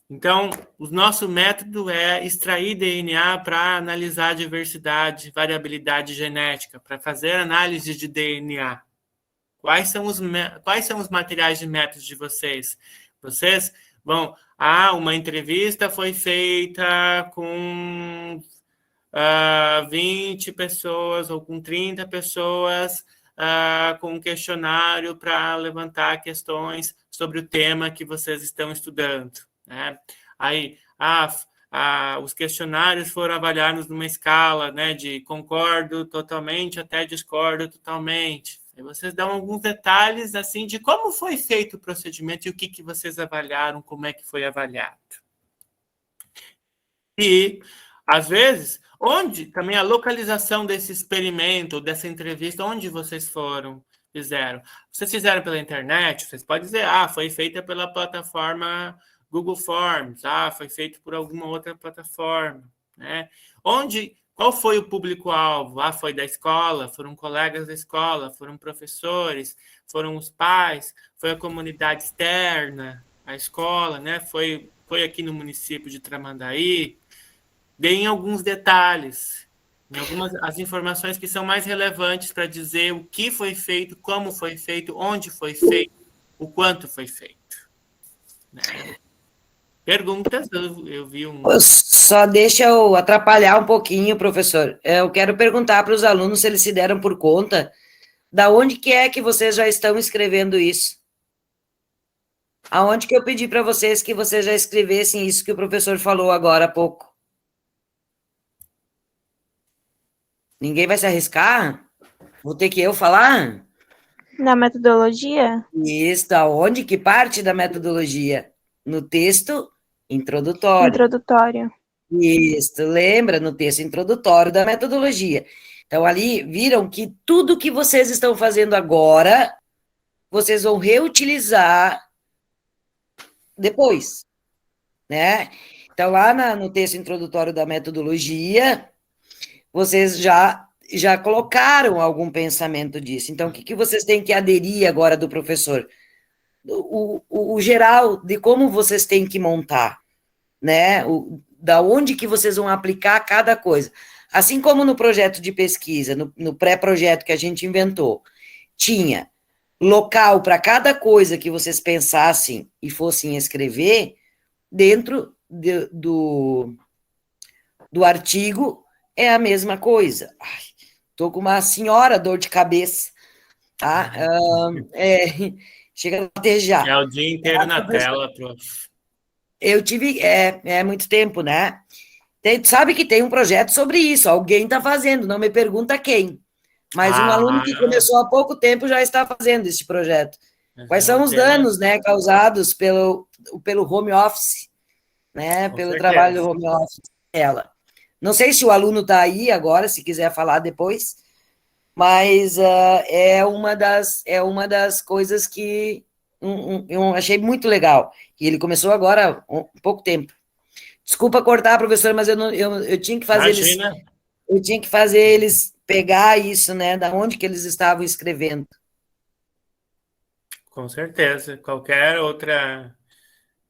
Então, o nosso método é extrair DNA para analisar diversidade, variabilidade genética, para fazer análise de DNA. Quais são os materiais de métodos de vocês? Vocês vão... uma entrevista foi feita com 20 pessoas ou com 30 pessoas com um questionário para levantar questões sobre o tema que vocês estão estudando. Né? Aí, os questionários foram avaliados numa escala, né, de concordo totalmente até discordo totalmente. Aí vocês dão alguns detalhes assim de como foi feito o procedimento e o que vocês avaliaram, como é que foi avaliado. E, às vezes, também a localização desse experimento, dessa entrevista, onde vocês fizeram. Vocês fizeram pela internet, vocês podem dizer, foi feita pela plataforma Google Forms, foi feito por alguma outra plataforma, né? Qual foi o público-alvo? Foi da escola, foram colegas da escola, foram professores, foram os pais, foi a comunidade externa, a escola, né? Foi aqui no município de Tramandaí. Deem alguns detalhes, as informações que são mais relevantes para dizer o que foi feito, como foi feito, onde foi feito, o quanto foi feito. Né? Perguntas? Eu vi Só deixa eu atrapalhar um pouquinho, professor. Eu quero perguntar para os alunos se eles se deram por conta da onde que é que vocês já estão escrevendo isso. Aonde que eu pedi para vocês que vocês já escrevessem isso que o professor falou agora há pouco? Ninguém vai se arriscar? Vou ter que eu falar? Na metodologia? Isso, aonde que parte da metodologia? No texto introdutório. Introdutório. Isso, lembra? No texto introdutório da metodologia. Então, ali, viram que tudo que vocês estão fazendo agora, vocês vão reutilizar depois, né? Então, lá no texto introdutório da metodologia, vocês já colocaram algum pensamento disso. Então, o que vocês têm que aderir agora do professor? O geral de como vocês têm que montar, né? Da onde que vocês vão aplicar cada coisa. Assim como no projeto de pesquisa, no pré-projeto que a gente inventou, tinha local para cada coisa que vocês pensassem e fossem escrever, dentro do artigo é a mesma coisa. Estou com uma senhora dor de cabeça, tá? Chega a latejar. É o dia inteiro na tela, prof. Eu tive, muito tempo, né? Sabe que tem um projeto sobre isso, alguém está fazendo, não me pergunta quem. Mas um aluno que começou há pouco tempo já está fazendo esse projeto. Quais são os danos, né, causados pelo home office, né, pelo trabalho do home office dela. Não sei se o aluno está aí agora, se quiser falar depois, mas é uma das coisas que eu achei muito legal. E ele começou agora há pouco tempo. Desculpa cortar, professor, mas eu tinha que fazer eu tinha que fazer eles pegar isso, né, da onde que eles estavam escrevendo. Com certeza. Qualquer outra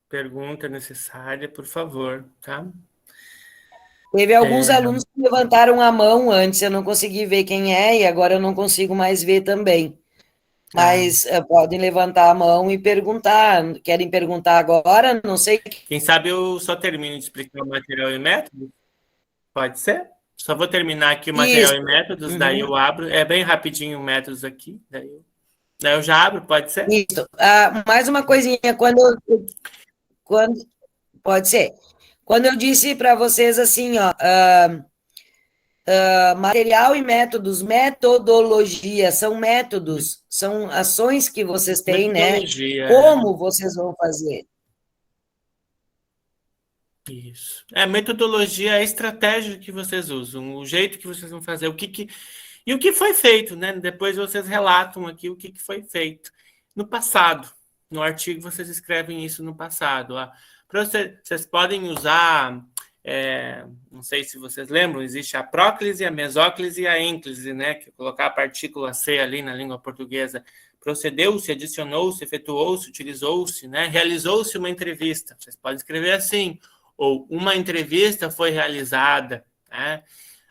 pergunta necessária, por favor, tá? Teve alguns alunos que levantaram a mão antes, eu não consegui ver quem é, e agora eu não consigo mais ver também. Mas podem levantar a mão e perguntar. Querem perguntar agora? Não sei. Quem sabe eu só termino de explicar o material e métodos? Pode ser? Só vou terminar aqui o material e métodos, daí eu abro. É bem rapidinho o métodos aqui, daí eu já abro, pode ser? Isso. Mais uma coisinha, pode ser. Quando eu disse para vocês assim, ó, material e métodos, metodologia, são métodos, são ações que vocês têm, né? Como vocês vão fazer? Isso. Metodologia é a estratégia que vocês usam, o jeito que vocês vão fazer, e o que foi feito, né? Depois vocês relatam aqui o que foi feito no passado. No artigo vocês escrevem isso no passado. Vocês podem usar, não sei se vocês lembram, existe a próclise, a mesóclise e a ênclise, né? Que é colocar a partícula C ali na língua portuguesa. Procedeu-se, adicionou-se, efetuou-se, utilizou-se, né? Realizou-se uma entrevista. Vocês podem escrever assim, ou uma entrevista foi realizada, né?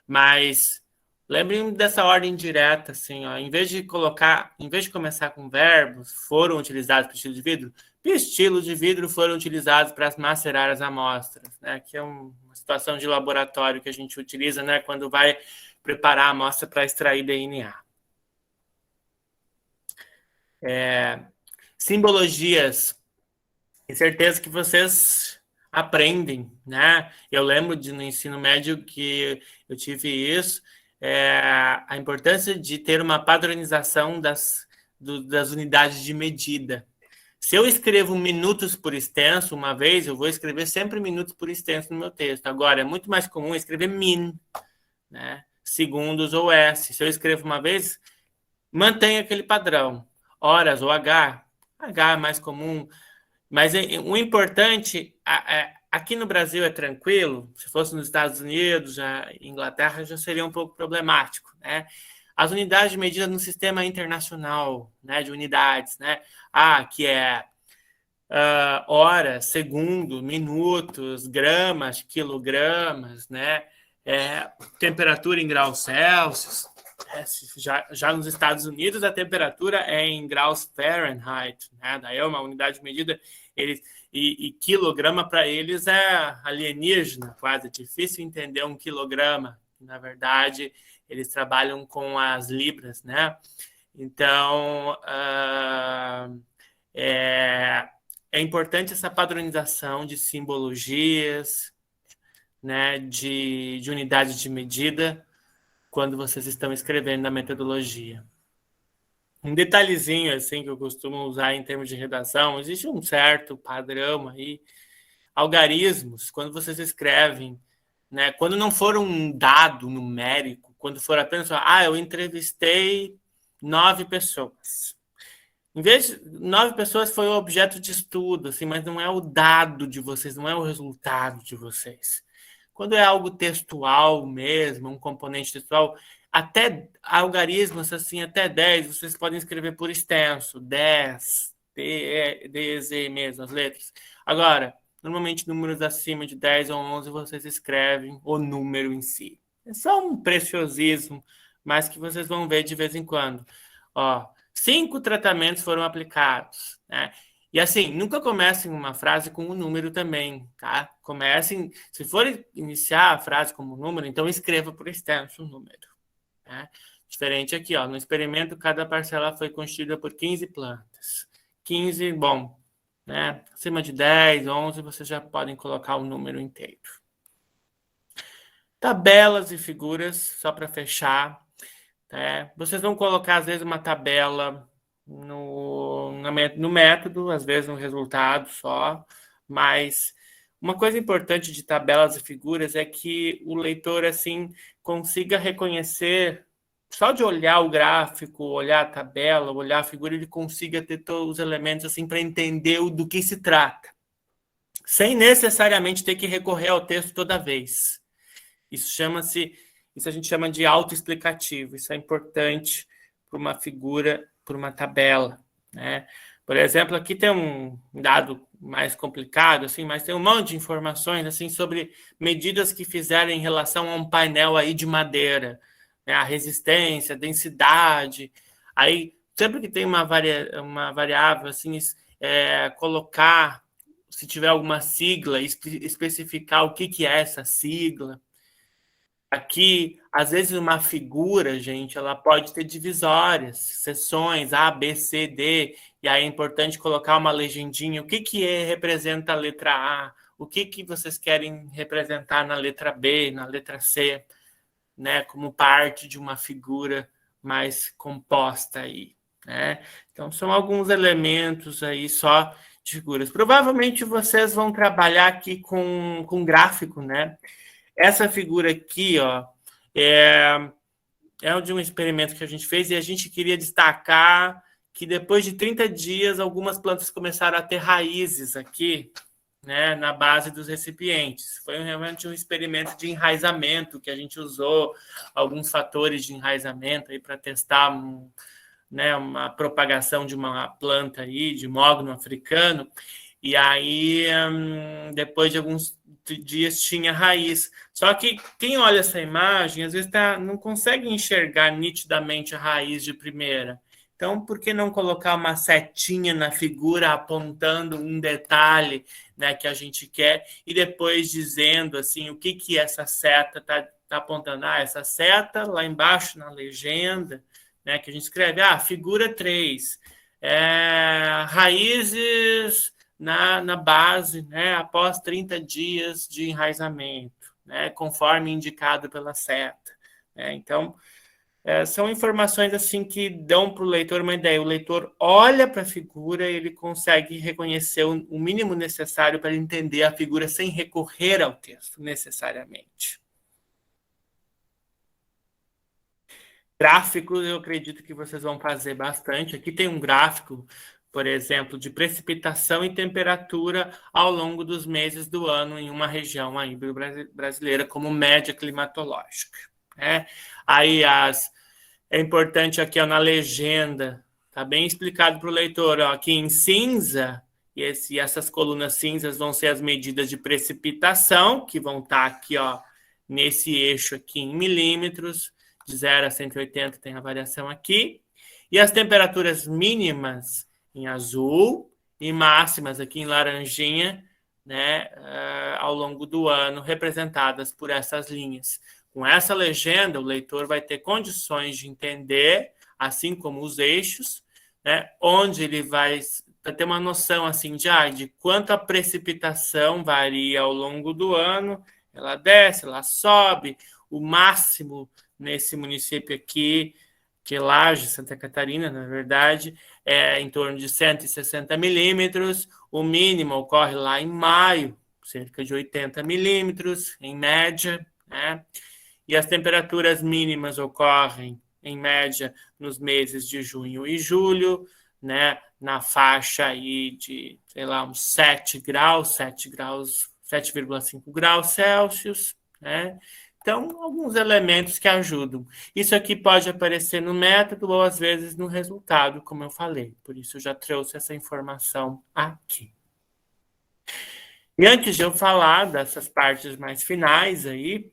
Mas lembrem dessa ordem direta, assim, ó, em vez de começar com verbos, foram utilizados para estilo de vidro, pistilos de vidro foram utilizados para macerar as amostras, né? Que é uma situação de laboratório que a gente utiliza, né? Quando vai preparar a amostra para extrair DNA. Simbologias. Tenho certeza que vocês aprendem, né? Eu lembro no ensino médio que eu tive isso, a importância de ter uma padronização das unidades de medida. Se eu escrevo minutos por extenso uma vez, eu vou escrever sempre minutos por extenso no meu texto. Agora, é muito mais comum escrever min, né? Segundos ou S. Se eu escrevo uma vez, mantenha aquele padrão. Horas ou H é mais comum. Mas o importante, aqui no Brasil é tranquilo, se fosse nos Estados Unidos, Inglaterra, já seria um pouco problemático, né? As unidades de medida no sistema internacional, né, de unidades, né? Que é horas, segundo, minutos, gramas, quilogramas, né? Temperatura em graus Celsius. Já nos Estados Unidos, a temperatura é em graus Fahrenheit, né? Daí é uma unidade de medida, e quilograma para eles é alienígena, quase. É difícil entender um quilograma. Na verdade, eles trabalham com as libras, né? Então, é importante essa padronização de simbologias, né? De unidades de medida, quando vocês estão escrevendo na metodologia. Um detalhezinho assim que eu costumo usar em termos de redação, existe um certo padrão aí, algarismos, quando vocês escrevem, né, quando não for um dado numérico, quando for apenas, eu entrevistei 9 pessoas. Em vez de 9 pessoas foi o objeto de estudo, assim, mas não é o dado de vocês, não é o resultado de vocês. Quando é algo textual mesmo, um componente textual, até algarismos, assim, até 10, vocês podem escrever por extenso, 10, D, Z mesmo, as letras. Agora, normalmente números acima de 10 ou 11 vocês escrevem o número em si. É só um preciosismo, mas que vocês vão ver de vez em quando. 5 tratamentos foram aplicados, né? E assim, nunca comecem uma frase com um número também, tá? Comecem, se for iniciar a frase como número, então escreva por extenso o número, né? Diferente aqui, no experimento, cada parcela foi constituída por 15 plantas. 15, bom, né? Acima de 10, 11, vocês já podem colocar o número inteiro. Tabelas e figuras, só para fechar. Vocês vão colocar, às vezes, uma tabela no método, às vezes no resultado só, mas uma coisa importante de tabelas e figuras é que o leitor assim consiga reconhecer, só de olhar o gráfico, olhar a tabela, olhar a figura, ele consiga ter todos os elementos assim para entender do que se trata, sem necessariamente ter que recorrer ao texto toda vez. Isso a gente chama de autoexplicativo. Isso é importante para uma figura, para uma tabela, né? Por exemplo, aqui tem um dado mais complicado, assim, mas tem um monte de informações assim sobre medidas que fizeram em relação a um painel aí de madeira, né? A resistência, a densidade. Aí, sempre que tem uma variável, assim, colocar, se tiver alguma sigla, especificar o que é essa sigla. Aqui, às vezes, uma figura, gente, ela pode ter divisórias, seções, A, B, C, D, e aí é importante colocar uma legendinha. O que representa a letra A? O que vocês querem representar na letra B, na letra C, né? Como parte de uma figura mais composta aí, né? Então, são alguns elementos aí só de figuras. Provavelmente, vocês vão trabalhar aqui com gráfico, né? Essa figura aqui, é de um experimento que a gente fez e a gente queria destacar que depois de 30 dias, algumas plantas começaram a ter raízes aqui, né, na base dos recipientes. Foi realmente um experimento de enraizamento que a gente usou alguns fatores de enraizamento aí para testar uma propagação de uma planta aí, de mogno africano. E aí, depois de alguns dias, tinha raiz. Só que quem olha essa imagem, às vezes não consegue enxergar nitidamente a raiz de primeira. Então, por que não colocar uma setinha na figura apontando um detalhe, né, que a gente quer e depois dizendo assim, o que essa seta está apontando? Essa seta lá embaixo na legenda, né, que a gente escreve, figura 3, raízes na base, né, após 30 dias de enraizamento, né, conforme indicado pela seta. Né? Então, são informações assim que dão para o leitor uma ideia. O leitor olha para a figura e ele consegue reconhecer o mínimo necessário para entender a figura sem recorrer ao texto, necessariamente. Gráficos, eu acredito que vocês vão fazer bastante. Aqui tem um gráfico, por exemplo, de precipitação e temperatura ao longo dos meses do ano em uma região aí brasileira como média climatológica. Né? Aí é importante aqui na legenda, está bem explicado para o leitor, aqui em cinza, e essas colunas cinzas vão ser as medidas de precipitação, que vão estar aqui nesse eixo aqui em milímetros, de 0 a 180 tem a variação aqui, e as temperaturas mínimas em azul e máximas aqui em laranjinha, né, ao longo do ano, representadas por essas linhas. Com essa legenda, o leitor vai ter condições de entender, assim como os eixos, né, onde ele vai ter uma noção assim, de quanto a precipitação varia ao longo do ano, ela desce, ela sobe, o máximo nesse município aqui, que é Laje, Santa Catarina, na verdade, é em torno de 160 milímetros. O mínimo ocorre lá em maio, cerca de 80 milímetros, em média, né? E as temperaturas mínimas ocorrem, em média, nos meses de junho e julho, né? Na faixa aí de, sei lá, uns 7 graus, 7,5 graus Celsius, né? Então, alguns elementos que ajudam. Isso aqui pode aparecer no método ou, às vezes, no resultado, como eu falei. Por isso, eu já trouxe essa informação aqui. E antes de eu falar dessas partes mais finais aí,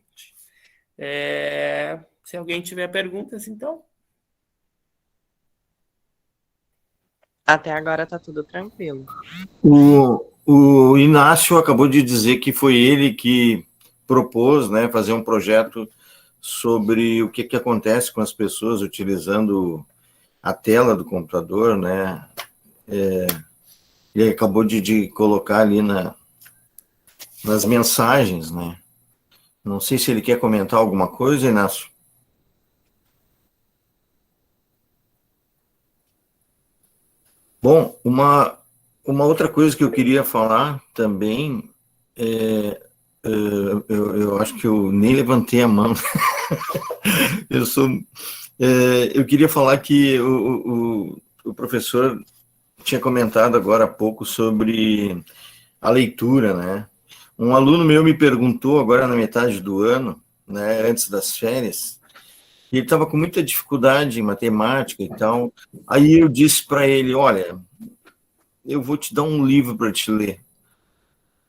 se alguém tiver perguntas, então... Até agora tá tudo tranquilo. O Inácio acabou de dizer que foi ele que propôs, né, fazer um projeto sobre o que acontece com as pessoas utilizando a tela do computador, né? Ele acabou de colocar ali nas mensagens, né? Não sei se ele quer comentar alguma coisa, Inácio. Bom, uma outra coisa que eu queria falar também eu acho que eu nem levantei a mão. Eu queria falar que o professor tinha comentado agora há pouco sobre a leitura, né? Um aluno meu me perguntou agora na metade do ano, né, antes das férias, e ele estava com muita dificuldade em matemática e tal. Aí eu disse para ele, olha, eu vou te dar um livro para te ler.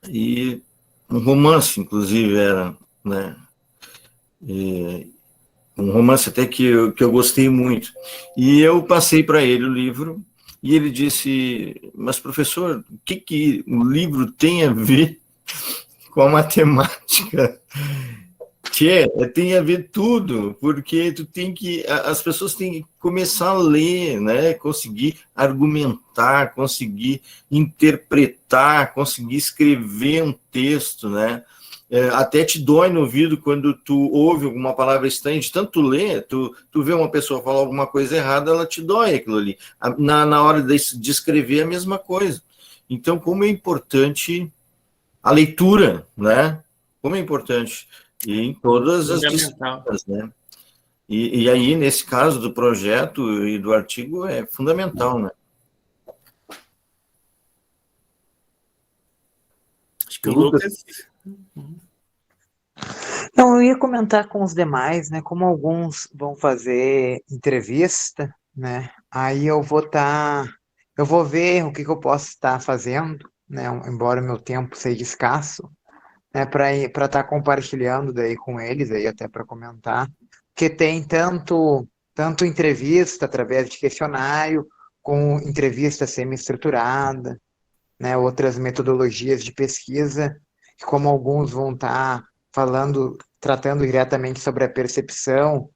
E um romance, inclusive, era, né? Um romance até que eu gostei muito. E eu passei para ele o livro, e ele disse, mas professor, o que o livro tem a ver com a matemática? Tem a ver tudo, porque as pessoas têm que começar a ler, né? Conseguir argumentar, conseguir interpretar, conseguir escrever um texto, né? Até te dói no ouvido quando tu ouve alguma palavra estranha, de tanto ler, tu vê uma pessoa falar alguma coisa errada, ela te dói aquilo ali. Na hora de escrever, a mesma coisa. Então, como é importante a leitura, né? Como é importante. E em todas as disciplinas, né? E aí, nesse caso do projeto e do artigo, é fundamental, né? Acho que o Lucas... Não, eu ia comentar com os demais, né? Como alguns vão fazer entrevista, né? Aí eu vou ver o que eu posso estar fazendo, né? Embora o meu tempo seja escasso, né? Para estar compartilhando daí com eles aí até para comentar, porque tem tanto entrevista através de questionário, com entrevista semi-estruturada, né? Outras metodologias de pesquisa, que como alguns vão estar tratando diretamente sobre a percepção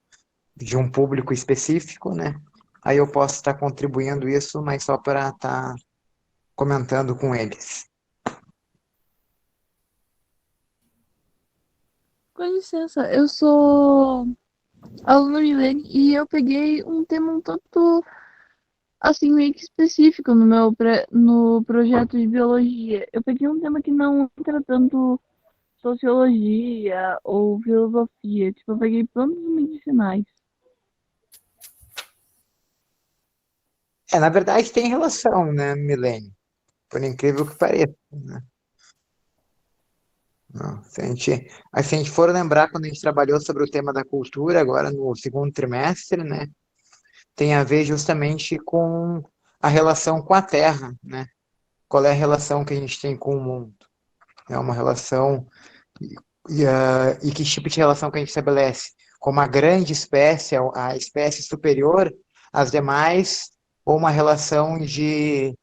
de um público específico, né? Aí eu posso estar contribuindo isso, mas só para estar comentando com eles. Com licença, eu sou aluna Milene e eu peguei um tema um tanto assim meio que específico no projeto de biologia. Eu peguei um tema que não entra tanto sociologia ou filosofia. Tipo, eu peguei plantas medicinais. Na verdade tem relação, né, Milene? Por incrível que pareça, né? Não, se a gente for lembrar quando a gente trabalhou sobre o tema da cultura, agora no segundo trimestre, né? Tem a ver justamente com a relação com a Terra, né? Qual é a relação que a gente tem com o mundo? É uma relação... E que tipo de relação que a gente estabelece? Com uma grande espécie, a espécie superior às demais, ou uma relação de,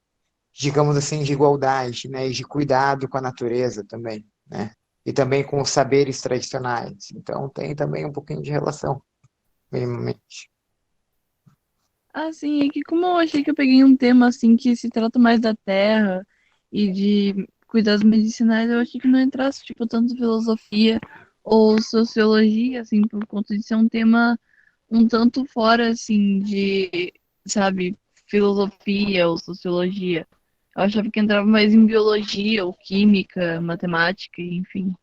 digamos assim, de igualdade, né? E de cuidado com a natureza também, né? E também com os saberes tradicionais. Então, tem também um pouquinho de relação, minimamente. Assim, é que como eu achei que eu peguei um tema assim que se trata mais da terra e de cuidados medicinais, eu achei que não entrasse, tipo, tanto filosofia ou sociologia, assim, por conta de ser um tema um tanto fora, assim, de, sabe, filosofia ou sociologia. Eu achava que entrava mais em biologia ou química, matemática, enfim.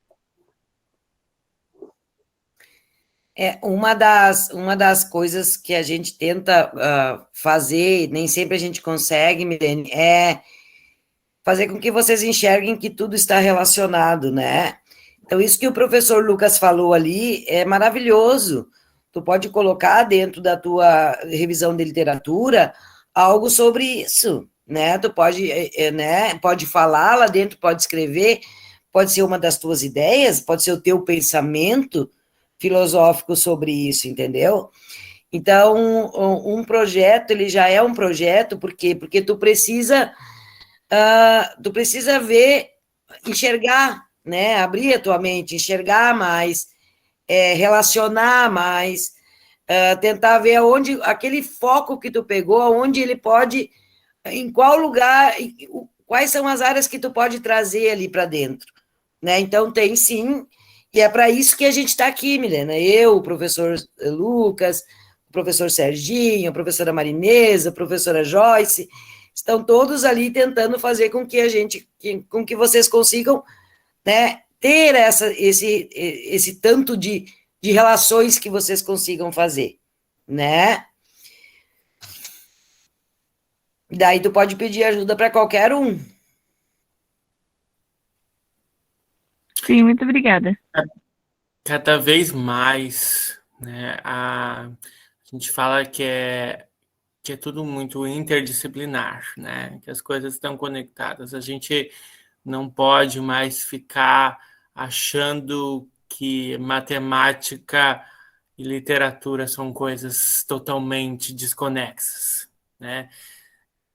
Uma das coisas que a gente tenta fazer, nem sempre a gente consegue, Milene, é fazer com que vocês enxerguem que tudo está relacionado, né? Então, isso que o professor Lucas falou ali é maravilhoso. Tu pode colocar dentro da tua revisão de literatura algo sobre isso, né? Tu pode, né? Pode falar lá dentro, pode escrever, pode ser uma das tuas ideias, pode ser o teu pensamento filosófico sobre isso, entendeu? Então, um projeto, ele já é um projeto, por quê? Porque tu precisa ver, enxergar, né? Abrir a tua mente, enxergar mais, relacionar mais, tentar ver aonde aquele foco que tu pegou, aonde ele pode, em qual lugar, quais são as áreas que tu pode trazer ali para dentro, né? Então tem sim, e é para isso que a gente está aqui, Milena. Eu, o professor Lucas, o professor Serginho, a professora Marinesa, a professora Joyce, estão todos ali tentando fazer com que vocês consigam, né, ter esse tanto de relações que vocês consigam fazer, né? Daí tu pode pedir ajuda para qualquer um. Sim, muito obrigada. Cada vez mais, né, a gente fala que é tudo muito interdisciplinar, né? Que as coisas estão conectadas. A gente não pode mais ficar achando que matemática e literatura são coisas totalmente desconexas, né?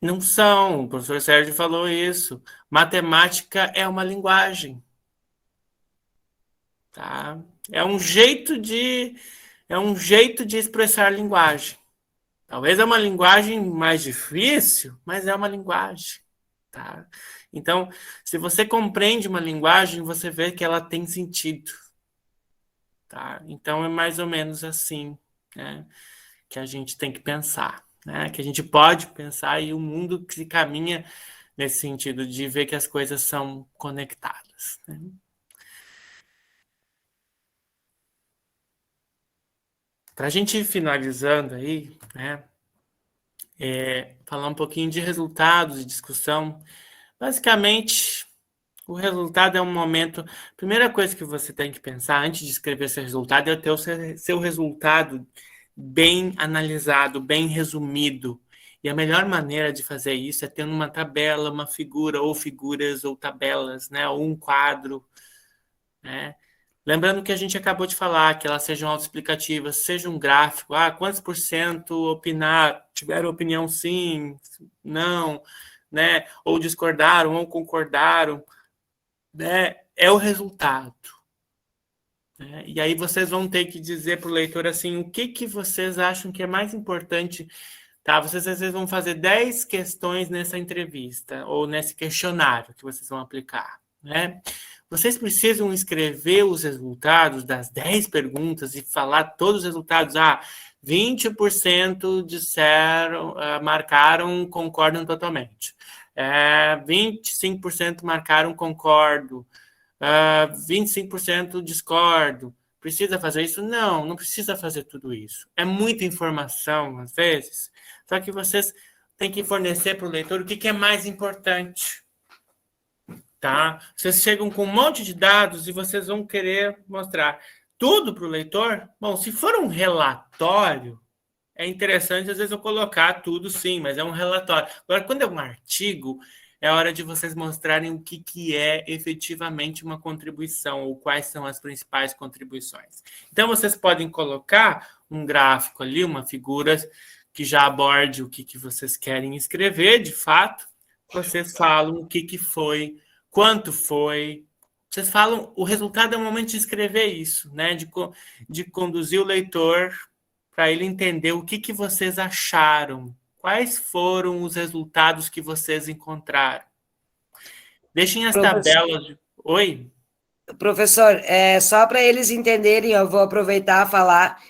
Não são, o professor Sérgio falou isso. Matemática é uma linguagem, tá? É um jeito de expressar linguagem. Talvez é uma linguagem mais difícil, mas é uma linguagem, tá? Então, se você compreende uma linguagem, você vê que ela tem sentido, tá? Então, é mais ou menos assim, né, que a gente tem que pensar, né? Que a gente pode pensar e o mundo que se caminha nesse sentido de ver que as coisas são conectadas, né? Para a gente ir finalizando aí, né, falar um pouquinho de resultados e discussão. Basicamente, o resultado é um momento. A primeira coisa que você tem que pensar antes de escrever seu resultado é ter o seu resultado bem analisado, bem resumido. E a melhor maneira de fazer isso é tendo uma tabela, uma figura, ou figuras, ou tabelas, né? Ou um quadro, né? Lembrando que a gente acabou de falar, que elas sejam autoexplicativas, seja um gráfico, quantos por cento tiveram opinião sim, não, né? Ou discordaram, ou concordaram, né? É o resultado, né? E aí vocês vão ter que dizer para o leitor assim, o que vocês acham que é mais importante, tá? Vocês às vezes vão fazer 10 questões nessa entrevista, ou nesse questionário que vocês vão aplicar, né? Vocês precisam escrever os resultados das 10 perguntas e falar todos os resultados. 20% disseram, marcaram concordam totalmente. 25% marcaram concordo. 25% discordo. Precisa fazer isso? Não, não precisa fazer tudo isso. É muita informação, às vezes. Só que vocês têm que fornecer para o leitor o que é mais importante. Tá? Vocês chegam com um monte de dados e vocês vão querer mostrar tudo para o leitor. Bom, se for um relatório, é interessante às vezes eu colocar tudo sim, mas é um relatório. Agora, quando é um artigo, é hora de vocês mostrarem o que é efetivamente uma contribuição, ou quais são as principais contribuições. Então, vocês podem colocar um gráfico ali, uma figura que já aborde o que vocês querem escrever, de fato. Vocês falam o que foi, quanto foi. Vocês falam, o resultado é o momento de escrever isso, né? De conduzir o leitor para ele entender o que vocês acharam, quais foram os resultados que vocês encontraram. Deixem as tabelas. Oi? Professor, só para eles entenderem, eu vou aproveitar a falar.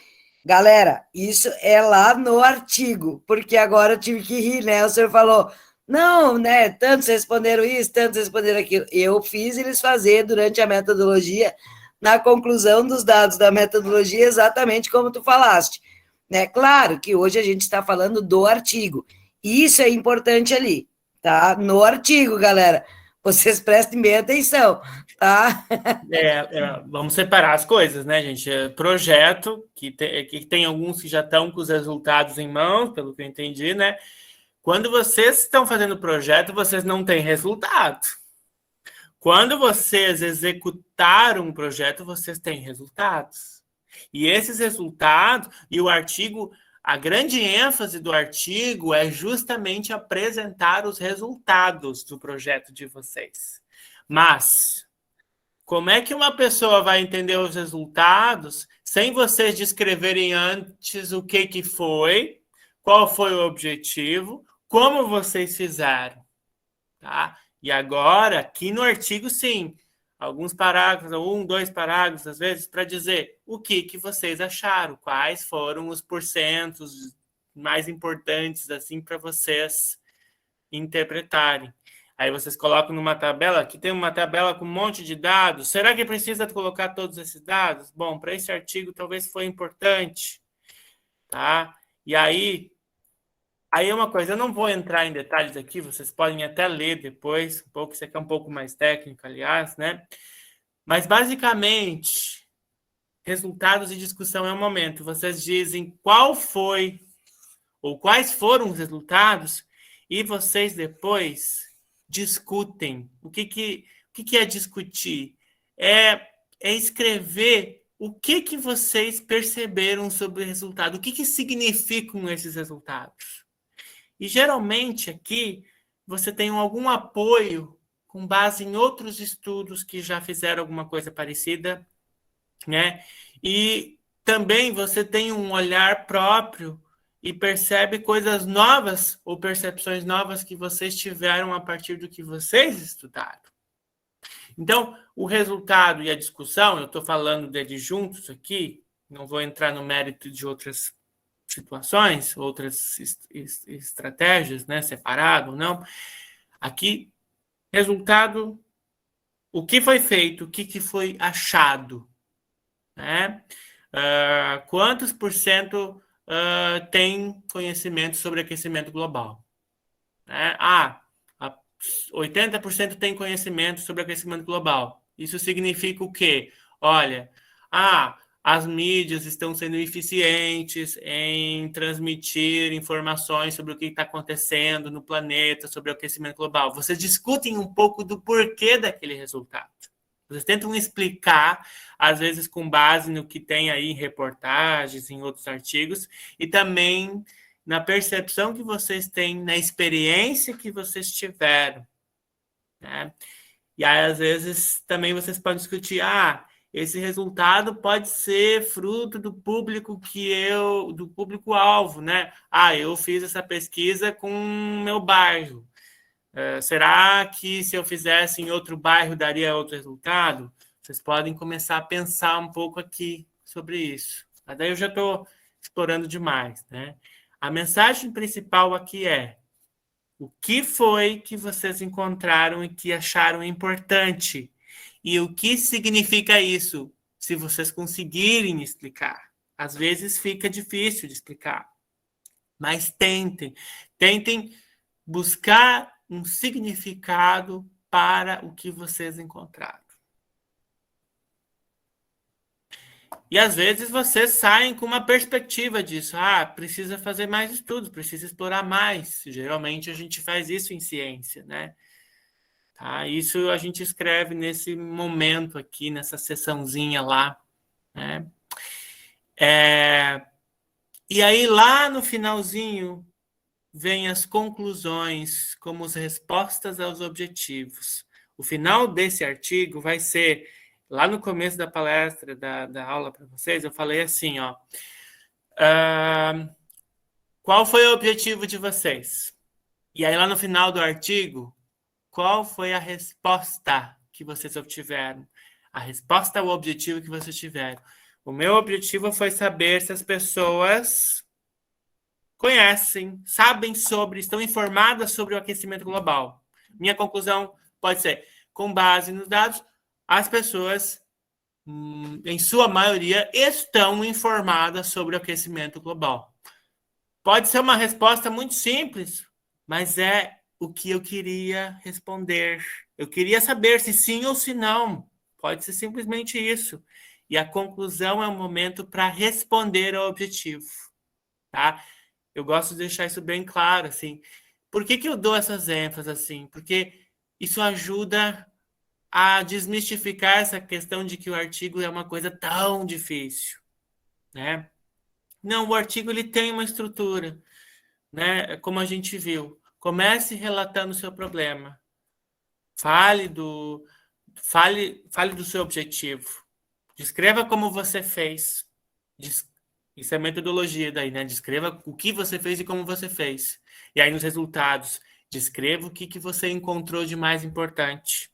Galera, isso é lá no artigo, porque agora eu tive que rir, né? O senhor falou, não, né? Tantos responderam isso, tantos responderam aquilo. Eu fiz eles fazer durante a metodologia, na conclusão dos dados da metodologia, exatamente como tu falaste. Né? Claro que hoje a gente está falando do artigo. Isso é importante ali, tá? No artigo, galera. Vocês prestem bem atenção, tá? Vamos separar as coisas, né, gente? Projeto, que tem alguns que já estão com os resultados em mãos, pelo que eu entendi, né? Quando vocês estão fazendo projeto, vocês não têm resultado. Quando vocês executaram um projeto, vocês têm resultados. E esses resultados, e o artigo, a grande ênfase do artigo é justamente apresentar os resultados do projeto de vocês. Mas como é que uma pessoa vai entender os resultados sem vocês descreverem antes o que foi, qual foi o objetivo, como vocês fizeram, tá? E agora, aqui no artigo, sim, alguns parágrafos, 1, 2 parágrafos, às vezes, para dizer o que vocês acharam, quais foram os porcentos mais importantes, assim, para vocês interpretarem. Aí vocês colocam numa tabela, aqui tem uma tabela com um monte de dados. Será que precisa colocar todos esses dados? Bom, para esse artigo talvez foi importante, tá? E aí é uma coisa, eu não vou entrar em detalhes aqui, vocês podem até ler depois, um pouco, isso aqui é um pouco mais técnico, aliás, né? Mas, basicamente, resultados e discussão é o momento. Vocês dizem qual foi, ou quais foram os resultados, e vocês depois discutem. O que é discutir? É escrever o que vocês perceberam sobre o resultado, o que significam esses resultados. E, geralmente, aqui, você tem algum apoio com base em outros estudos que já fizeram alguma coisa parecida, né? E também você tem um olhar próprio e percebe coisas novas ou percepções novas que vocês tiveram a partir do que vocês estudaram. Então, o resultado e a discussão, eu estou falando de adjuntos aqui, não vou entrar no mérito de outras situações, outras estratégias, né, separado ou não. Aqui, resultado, o que foi feito, o que foi achado, né? Quantos por cento tem conhecimento sobre aquecimento global? Né? 80% tem conhecimento sobre aquecimento global. Isso significa o quê? Olha, as mídias estão sendo eficientes em transmitir informações sobre o que está acontecendo no planeta, sobre o aquecimento global. Vocês discutem um pouco do porquê daquele resultado. Vocês tentam explicar, às vezes com base no que tem aí em reportagens, em outros artigos, e também na percepção que vocês têm, na experiência que vocês tiveram, né? E aí, às vezes, também vocês podem discutir, esse resultado pode ser fruto do público do público-alvo, né? Eu fiz essa pesquisa com o meu bairro. Será que se eu fizesse em outro bairro daria outro resultado? Vocês podem começar a pensar um pouco aqui sobre isso. Mas daí eu já estou explorando demais, né? A mensagem principal aqui é o que foi que vocês encontraram e que acharam importante? E o que significa isso, se vocês conseguirem explicar? Às vezes fica difícil de explicar, mas tentem buscar um significado para o que vocês encontraram. E às vezes vocês saem com uma perspectiva disso. Precisa fazer mais estudos, precisa explorar mais. Geralmente a gente faz isso em ciência, né? Isso a gente escreve nesse momento aqui, nessa sessãozinha lá, né? E aí lá no finalzinho vem as conclusões como as respostas aos objetivos. O final desse artigo vai ser, lá no começo da palestra, da aula para vocês, eu falei assim, qual foi o objetivo de vocês? E aí lá no final do artigo, qual foi a resposta que vocês obtiveram? A resposta ao objetivo que vocês tiveram. O meu objetivo foi saber se as pessoas conhecem, sabem sobre, estão informadas sobre o aquecimento global. Minha conclusão pode ser, com base nos dados, as pessoas, em sua maioria, estão informadas sobre o aquecimento global. Pode ser uma resposta muito simples, mas é o que eu queria responder. Eu queria saber se sim ou se não. Pode ser simplesmente isso. E a conclusão é um momento para responder ao objetivo. Tá? Eu gosto de deixar isso bem claro, assim. Por que eu dou essas ênfases, assim? Porque isso ajuda a desmistificar essa questão de que o artigo é uma coisa tão difícil, né? Não, o artigo ele tem uma estrutura, né? Como a gente viu. Comece relatando o seu problema. Fale do seu objetivo. Descreva como você fez. Isso é metodologia daí, né? Descreva o que você fez e como você fez. E aí, nos resultados, descreva o que você encontrou de mais importante.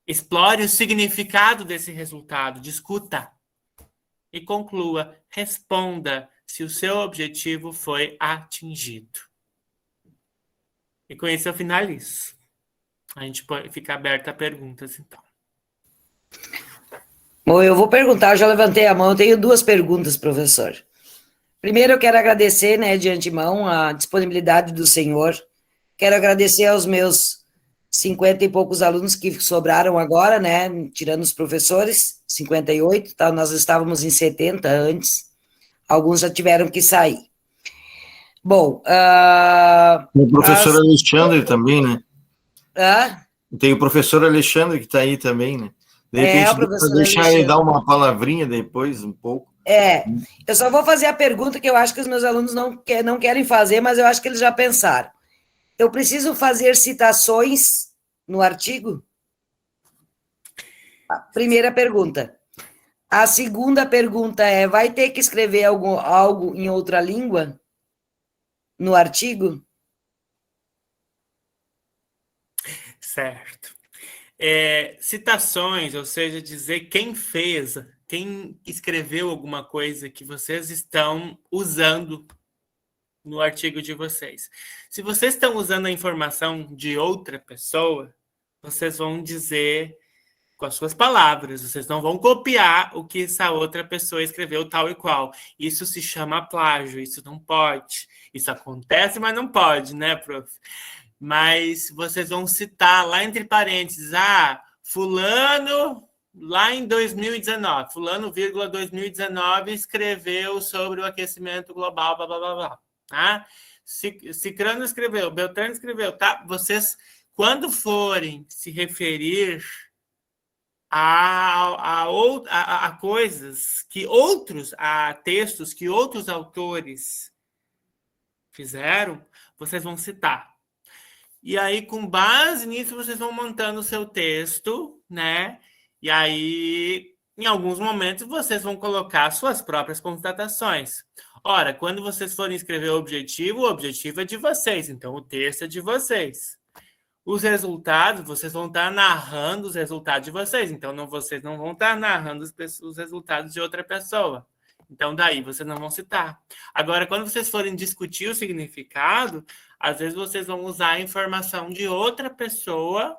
Explore o significado desse resultado. Discuta. E conclua. Responda se o seu objetivo foi atingido. E com isso eu finalizo. A gente pode ficar aberto a perguntas, então. Bom, eu vou perguntar, eu já levantei a mão, eu tenho 2 perguntas, professor. Primeiro, eu quero agradecer, né, de antemão, a disponibilidade do senhor. Quero agradecer aos meus 50 e poucos alunos que sobraram agora, né, tirando os professores, 58, tá? Nós estávamos em 70 antes, alguns já tiveram que sair. Bom, o professor Alexandre também, né? Tem o professor Alexandre que está aí também, né? De repente, deixar ele dar uma palavrinha depois, um pouco. Eu só vou fazer a pergunta que eu acho que os meus alunos não querem fazer, mas eu acho que eles já pensaram. Eu preciso fazer citações no artigo? Primeira pergunta. A segunda pergunta é, vai ter que escrever algo em outra língua no artigo? Certo. Citações, ou seja, dizer quem fez, quem escreveu alguma coisa que vocês estão usando no artigo de vocês. Se vocês estão usando a informação de outra pessoa, vocês vão dizer com as suas palavras, vocês não vão copiar o que essa outra pessoa escreveu tal e qual. Isso se chama plágio, isso não pode. Isso acontece, mas não pode, né, prof? Mas vocês vão citar lá entre parênteses, fulano, lá em 2019, fulano, 2019, escreveu sobre o aquecimento global, blá, blá, blá, blá, tá? Cicrano escreveu, Beltrano escreveu, tá? Vocês, quando forem se referir a coisas que a textos que outros autores fizeram, vocês vão citar. E aí, com base nisso, vocês vão montando o seu texto, né? E aí, em alguns momentos, vocês vão colocar suas próprias constatações. Ora, quando vocês forem escrever o objetivo é de vocês, então o texto é de vocês. Os resultados, vocês vão estar narrando os resultados de vocês, então vocês não vão estar narrando os resultados de outra pessoa. Então, daí, vocês não vão citar. Agora, quando vocês forem discutir o significado, às vezes vocês vão usar a informação de outra pessoa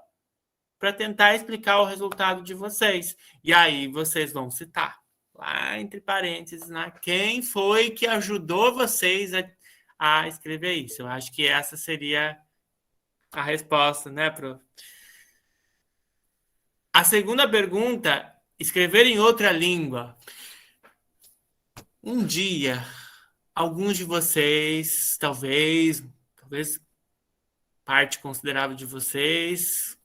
para tentar explicar o resultado de vocês. E aí, vocês vão citar, lá entre parênteses, né? Quem foi que ajudou vocês a escrever isso? Eu acho que essa seria a resposta, né, prof? A segunda pergunta, escrever em outra língua. Um dia, alguns de vocês, talvez parte considerável de vocês,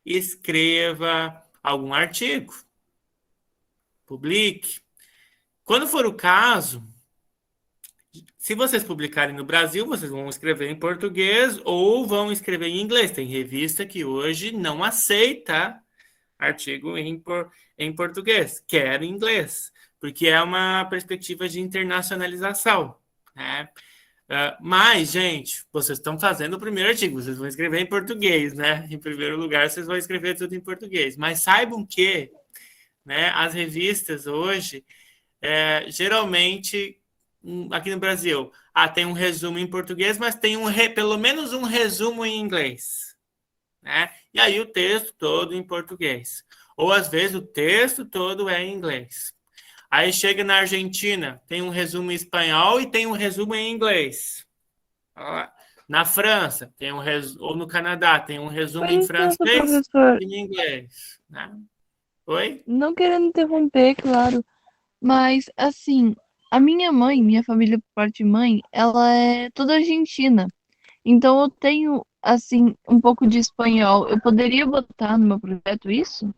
escreva algum artigo, publique. Quando for o caso, se vocês publicarem no Brasil, vocês vão escrever em português ou vão escrever em inglês. Tem revista que hoje não aceita artigo em português, quer em inglês, porque é uma perspectiva de internacionalização, né? Mas, gente, vocês estão fazendo o primeiro artigo, vocês vão escrever em português, né? Em primeiro lugar, vocês vão escrever tudo em português. Mas saibam que né? As revistas hoje, geralmente, aqui no Brasil, tem um resumo em português, mas tem pelo menos um resumo em inglês, né? E aí o texto todo em português. Ou, às vezes, o texto todo é em inglês. Aí chega na Argentina, tem um resumo em espanhol e tem um resumo em inglês. Na França, tem ou no Canadá, tem um resumo Com em licença, francês professor. e em inglês, né? Oi? Não querendo interromper, claro, mas assim, a minha mãe, minha família por parte de mãe, ela é toda argentina. Então eu tenho, assim, um pouco de espanhol. Eu poderia botar no meu projeto isso?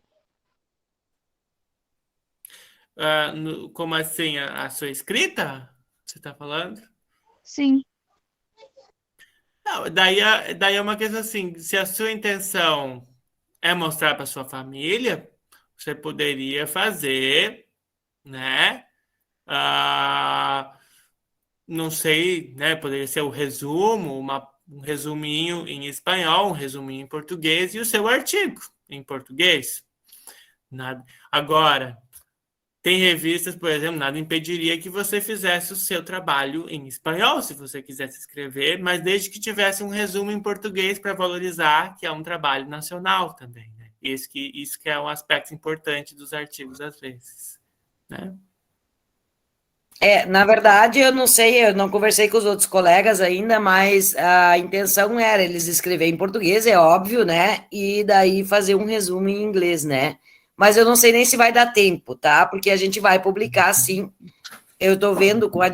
Como assim? A sua escrita? Você está falando? Sim. Não, daí é uma questão assim, se a sua intenção é mostrar para sua família, você poderia fazer, né? Não sei, né? Poderia ser o resumo, um resuminho em espanhol, um resuminho em português e o seu artigo em português. Nada. Agora, tem revistas, por exemplo, nada impediria que você fizesse o seu trabalho em espanhol, se você quisesse escrever, mas desde que tivesse um resumo em português para valorizar que é um trabalho nacional também, né? Isso que é um aspecto importante dos artigos, às vezes, né? Na verdade, eu não sei, eu não conversei com os outros colegas ainda, mas a intenção era eles escrever em português, é óbvio, né? E daí fazer um resumo em inglês, né? Mas eu não sei nem se vai dar tempo, tá? Porque a gente vai publicar, sim. Eu estou vendo com a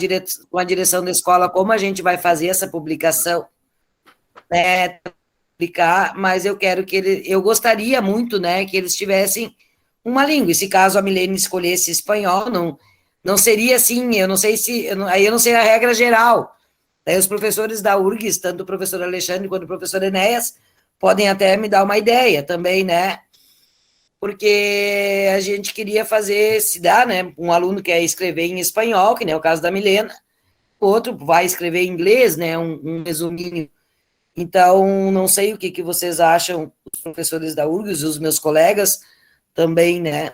direção da escola como a gente vai fazer essa publicação, né? Publicar, mas eu quero eu gostaria muito, né, que eles tivessem uma língua. E se caso a Milene escolhesse espanhol, não seria assim, eu não sei aí eu não sei a regra geral. Daí os professores da URGS, tanto o professor Alexandre quanto o professor Enéas, podem até me dar uma ideia também, né? Porque a gente queria fazer, se dá, né? Um aluno quer escrever em espanhol, que nem é o caso da Milena, o outro vai escrever em inglês, né? Um resuminho. Então, não sei o que vocês acham, os professores da URGS, os meus colegas também, né?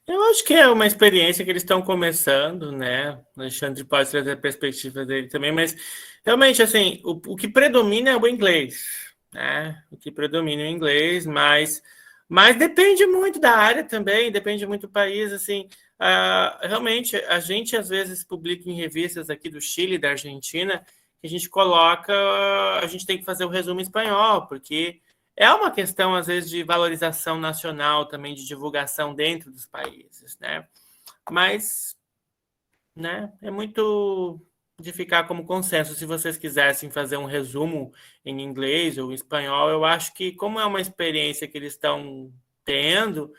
Eu acho que é uma experiência que eles estão começando, né? O Alexandre pode trazer a perspectiva dele também, mas realmente, assim, o que predomina é o inglês, né? O que predomina é o inglês, mas depende muito da área também, depende muito do país, assim. Realmente, a gente às vezes publica em revistas aqui do Chile, da Argentina, que a gente coloca, a gente tem que fazer o resumo em espanhol, porque é uma questão, às vezes, de valorização nacional, também de divulgação dentro dos países, né? Mas, né, é muito de ficar como consenso. Se vocês quisessem fazer um resumo em inglês ou em espanhol, eu acho que, como é uma experiência que eles estão tendo,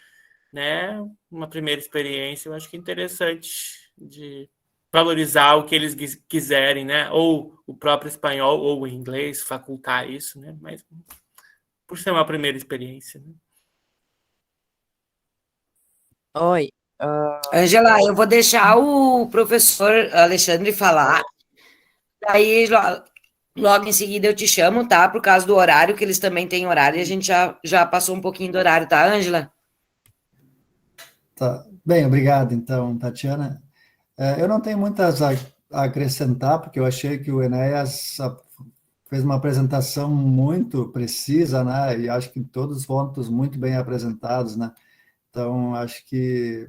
né, uma primeira experiência, eu acho que é interessante de valorizar o que eles quiserem, né? Ou o próprio espanhol ou o inglês, facultar isso, né? Mas por ser uma primeira experiência, né? Oi. Angela, eu vou deixar o professor Alexandre falar, daí logo em seguida eu te chamo, tá? Por causa do horário, que eles também têm horário, e a gente já passou um pouquinho do horário, tá, Ângela? Tá. Bem, obrigado, então, Tatiana. Eu não tenho muitas a acrescentar, porque eu achei que o Enéas fez uma apresentação muito precisa, né? E acho que todos os pontos muito bem apresentados, né? Então, acho que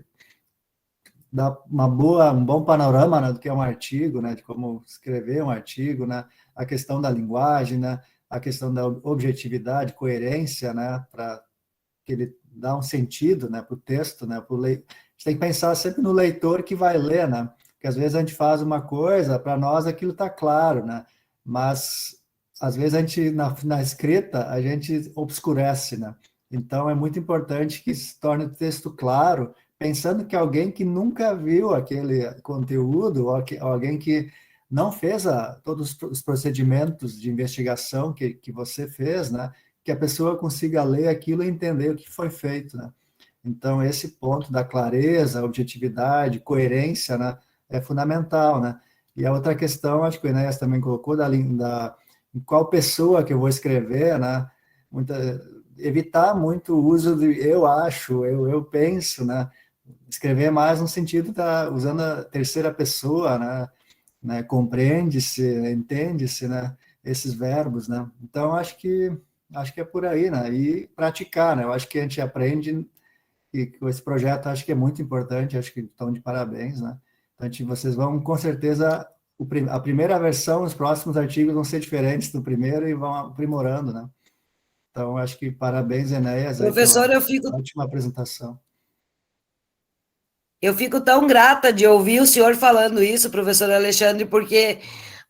dá um bom panorama, né, do que é um artigo, né, de como escrever um artigo, né, a questão da linguagem, né, a questão da objetividade, coerência, né, para que ele dá um sentido, né, para o texto, né, a gente tem que pensar sempre no leitor que vai ler, né, porque às vezes a gente faz uma coisa, para nós aquilo está claro, né, mas às vezes a gente, na escrita, a gente obscurece, né, então é muito importante que se torne o texto claro, pensando que alguém que nunca viu aquele conteúdo, ou alguém que não fez todos os procedimentos de investigação que você fez, né, que a pessoa consiga ler aquilo e entender o que foi feito, né? Então, esse ponto da clareza, objetividade, coerência, né, é fundamental, né? E a outra questão, acho que o Enéas também colocou, em qual pessoa que eu vou escrever, né? evitar muito o uso de eu acho, eu penso, né? Escrever mais no sentido da usando a terceira pessoa, né? Compreende-se, entende-se, né? Esses verbos, né? Então acho que é por aí, né? E praticar, né? Eu acho que a gente aprende e com esse projeto acho que é muito importante, acho que estão de parabéns, né? Então, vocês vão, com certeza, a primeira versão, os próximos artigos vão ser diferentes do primeiro e vão aprimorando, né? Então, acho que parabéns, Enéas, aí Professor, pela eu fico ótima apresentação. Eu fico tão grata de ouvir o senhor falando isso, professor Alexandre, porque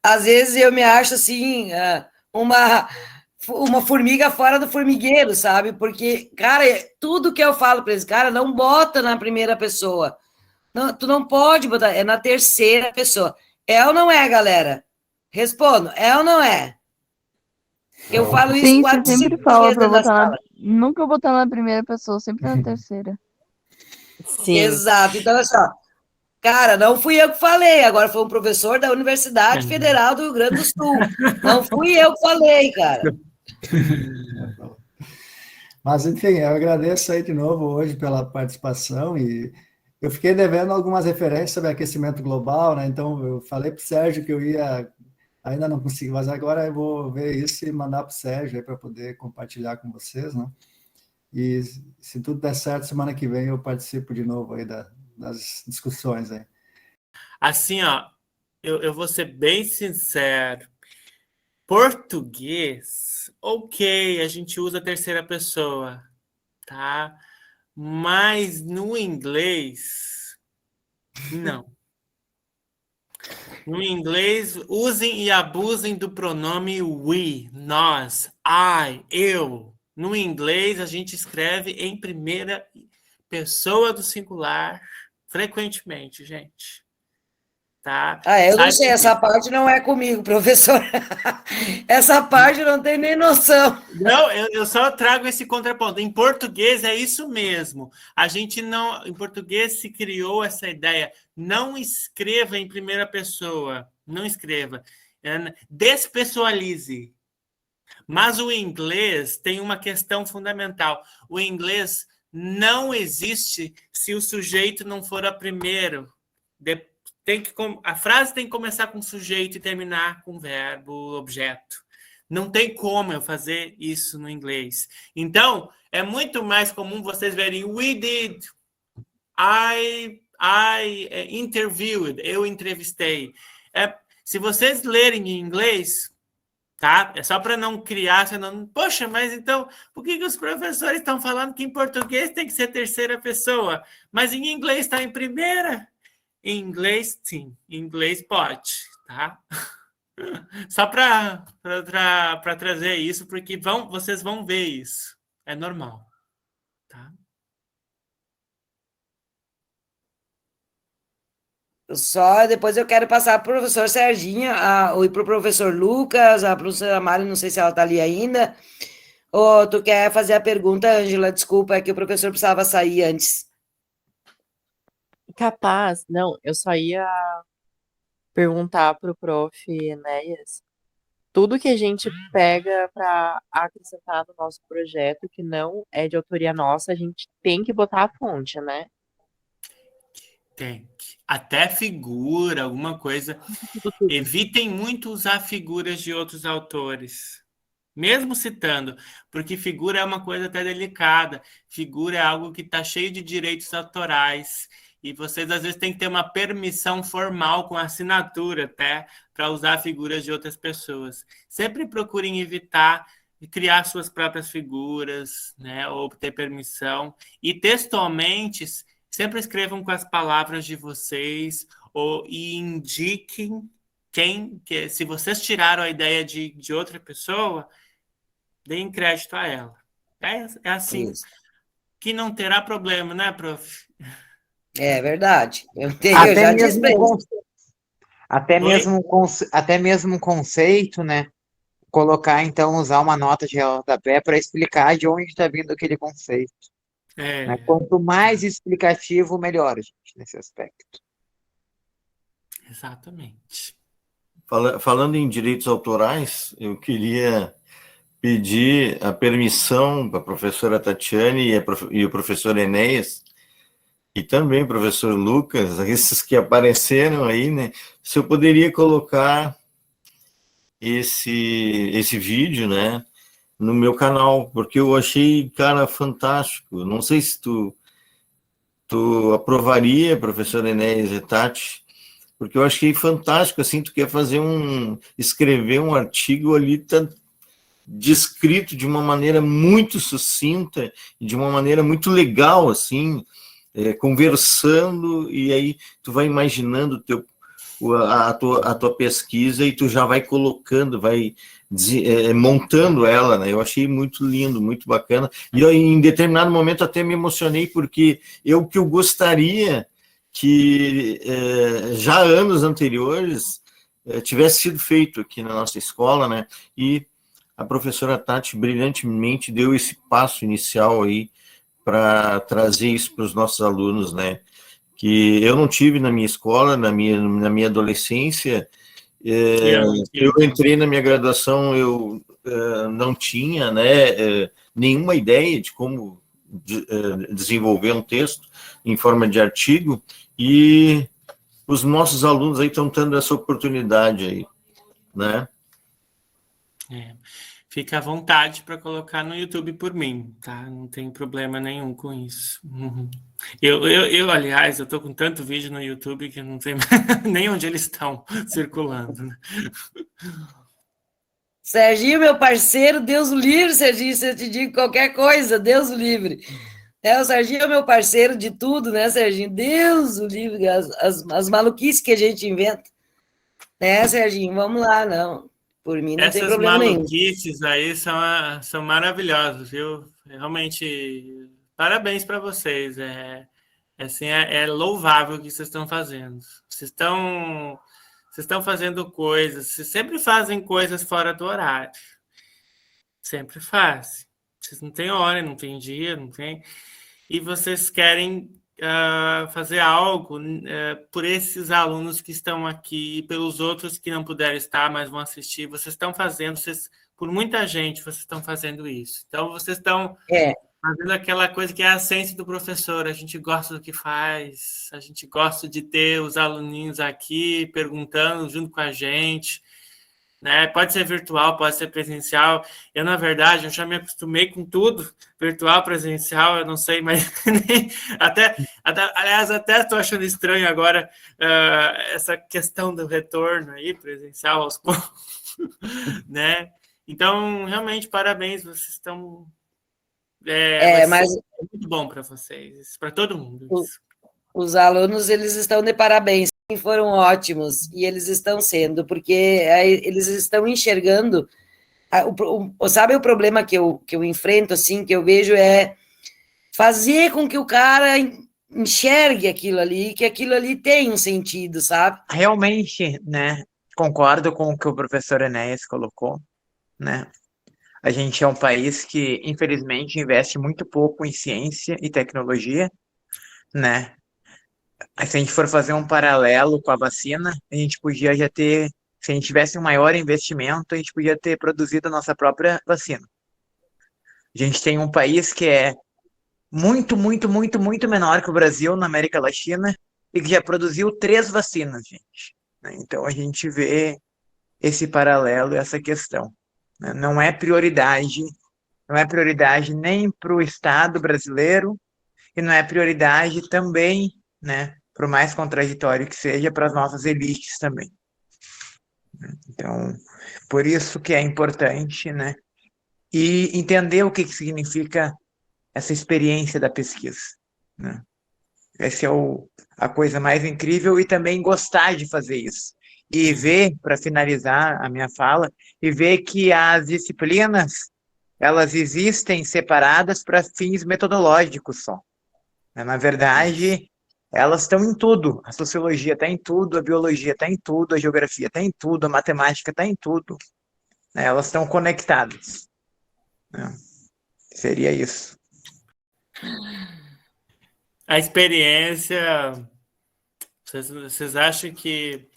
às vezes eu me acho assim, uma formiga fora do formigueiro, sabe? Porque, cara, tudo que eu falo para eles, cara, não bota na primeira pessoa. Não, tu não pode botar, é na terceira pessoa. É ou não é, galera? Respondo, é ou não é? Eu falo isso Sim, você 4, 5 sempre fala vezes pra dentro da botar sala. nunca botar na primeira pessoa, sempre na terceira. Sim. Exato. Então, olha só, cara, não fui eu que falei, agora foi um professor da Universidade Federal do Rio Grande do Sul. Não fui eu que falei, cara. Mas, enfim, eu agradeço aí de novo hoje pela participação e eu fiquei devendo algumas referências sobre aquecimento global, né? Então, eu falei para o Sérgio que eu ia, ainda não consegui, mas agora eu vou ver isso e mandar para o Sérgio aí para poder compartilhar com vocês, né? E se tudo der certo, semana que vem eu participo de novo aí das discussões aí. Assim, ó, eu vou ser bem sincero. Português, ok, a gente usa a terceira pessoa, tá? Mas no inglês, não. No inglês, usem e abusem do pronome we, nós, I, eu. No inglês, a gente escreve em primeira pessoa do singular frequentemente, gente. Tá? Eu não Sabe sei, que... essa parte não é comigo, professor. Essa parte eu não tenho nem noção. Não, eu só trago esse contraponto. Em português é isso mesmo. A gente não... Em português se criou essa ideia. Não escreva em primeira pessoa. Não escreva. Despessoalize. Mas o inglês tem uma questão fundamental. O inglês não existe se o sujeito não for a primeiro. A frase tem que começar com sujeito e terminar com verbo, objeto. Não tem como eu fazer isso no inglês. Então, é muito mais comum vocês verem we did, I interviewed, eu entrevistei. Se vocês lerem em inglês, tá? É só para não criar, senão, poxa, mas então, por que os professores estão falando que em português tem que ser terceira pessoa, mas em inglês está em primeira? Em inglês, sim. Em inglês pode, tá? Só para trazer isso, porque vocês vão ver isso. É normal, tá? Depois eu quero passar para o professor Serginho, e para o professor Lucas, a professora Mari, não sei se ela está ali ainda. Ou tu quer fazer a pergunta, Ângela? Desculpa, é que o professor precisava sair antes. Capaz, não, eu só ia perguntar pro prof. Enéas tudo que a gente pega para acrescentar no nosso projeto que não é de autoria nossa, a gente tem que botar a fonte, né? Tem. Até figura, alguma coisa. Evitem muito usar figuras de outros autores, mesmo citando, porque figura é uma coisa até delicada. Figura é algo que está cheio de direitos autorais. E vocês, às vezes, têm que ter uma permissão formal com assinatura até para usar figuras de outras pessoas. Sempre procurem evitar criar suas próprias figuras, né, ou ter permissão. E textualmente, sempre escrevam com as palavras de vocês e indiquem se vocês tiraram a ideia de outra pessoa, deem crédito a ela. É assim Isso. que não terá problema, né, prof? É verdade. Eu Até já mesmo disse para eles. até mesmo um conceito, né? Colocar, então, usar uma nota de rodapé para explicar de onde está vindo aquele conceito. Né? Quanto mais explicativo, melhor, gente, nesse aspecto. Exatamente. Falando em direitos autorais, eu queria pedir a permissão para a professora Tatiane e o professor Enéas, e também o professor Lucas, esses que apareceram aí, né? Se eu poderia colocar esse vídeo, né, no meu canal, porque eu achei, cara, fantástico. Não sei se tu aprovaria, professor Enéas e Tati, porque eu achei fantástico, assim, tu quer escrever um artigo ali, tá descrito de uma maneira muito sucinta e de uma maneira muito legal, assim, conversando, e aí tu vai imaginando a tua pesquisa e tu já vai colocando, vai montando ela, né? Eu achei muito lindo, muito bacana, e eu, em determinado momento até me emocionei, porque eu gostaria que já anos anteriores tivesse sido feito aqui na nossa escola, né? E a professora Tati brilhantemente deu esse passo inicial aí para trazer isso para os nossos alunos, né? Que eu não tive na minha escola, na minha adolescência. Eu entrei na minha graduação, eu não tinha, né, nenhuma ideia de como desenvolver um texto em forma de artigo, e os nossos alunos aí estão tendo essa oportunidade aí, né? Fica à vontade para colocar no YouTube por mim, tá? Não tem problema nenhum com isso. Aliás, eu tô com tanto vídeo no YouTube que não sei nem onde eles estão circulando, né? Serginho, meu parceiro, Deus o livre, Serginho, se eu te digo qualquer coisa, Deus o livre. O Serginho é meu parceiro de tudo, né, Serginho? Deus o livre, as maluquices que a gente inventa. Né, Serginho? Vamos lá, não. Por mim não tem problema nenhum. Essas maluquices aí são maravilhosas, viu? Realmente, parabéns para vocês. É louvável o que vocês estão fazendo. Vocês estão fazendo coisas, vocês sempre fazem coisas fora do horário. Sempre fazem. Vocês não têm hora, não tem dia, não tem. E vocês querem fazer algo por esses alunos que estão aqui, pelos outros que não puderam estar, mas vão assistir. Vocês estão fazendo, por muita gente, vocês estão fazendo isso. Então, vocês estão fazendo aquela coisa que é a essência do professor. A gente gosta do que faz, a gente gosta de ter os aluninhos aqui perguntando junto com a gente. Né? Pode ser virtual, pode ser presencial. Eu, na verdade, eu já me acostumei com tudo, virtual, presencial, eu não sei, mas aliás, até estou achando estranho agora essa questão do retorno aí, presencial aos poucos, né? Então, realmente, parabéns, vocês estão... mas é muito bom para vocês, para todo mundo. Os alunos, eles estão de parabéns, foram ótimos, e eles estão sendo, porque eles estão enxergando, sabe o problema que eu enfrento, assim, que eu vejo é fazer com que o cara enxergue aquilo ali, que aquilo ali tem um sentido, sabe? Realmente, né, concordo com o que o professor Enéas colocou, né? A gente é um país que, infelizmente, investe muito pouco em ciência e tecnologia, né? Se a gente for fazer um paralelo com a vacina, a gente podia já ter, se a gente tivesse um maior investimento, a gente podia ter produzido a nossa própria vacina. A gente tem um país que é muito, muito, muito, muito menor que o Brasil na América Latina e que já produziu 3 vacinas, gente. Então a gente vê esse paralelo e essa questão. Não é prioridade nem para o Estado brasileiro e não é prioridade também, né, por mais contraditório que seja, para as nossas elites também. Então, por isso que é importante, né, e entender o que significa essa experiência da pesquisa, né? Essa é a coisa mais incrível, e também gostar de fazer isso. E ver, para finalizar a minha fala, e ver que as disciplinas, elas existem separadas para fins metodológicos só. Na verdade, elas estão em tudo. A sociologia está em tudo, a biologia está em tudo, a geografia está em tudo, a matemática está em tudo. Elas estão conectadas. Seria isso. A experiência... Vocês acham que...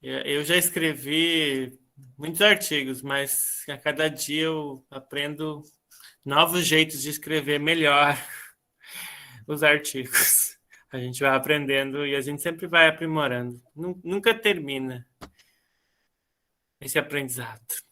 Eu já escrevi muitos artigos, mas a cada dia eu aprendo novos jeitos de escrever melhor os artigos. A gente vai aprendendo e a gente sempre vai aprimorando. Nunca termina esse aprendizado.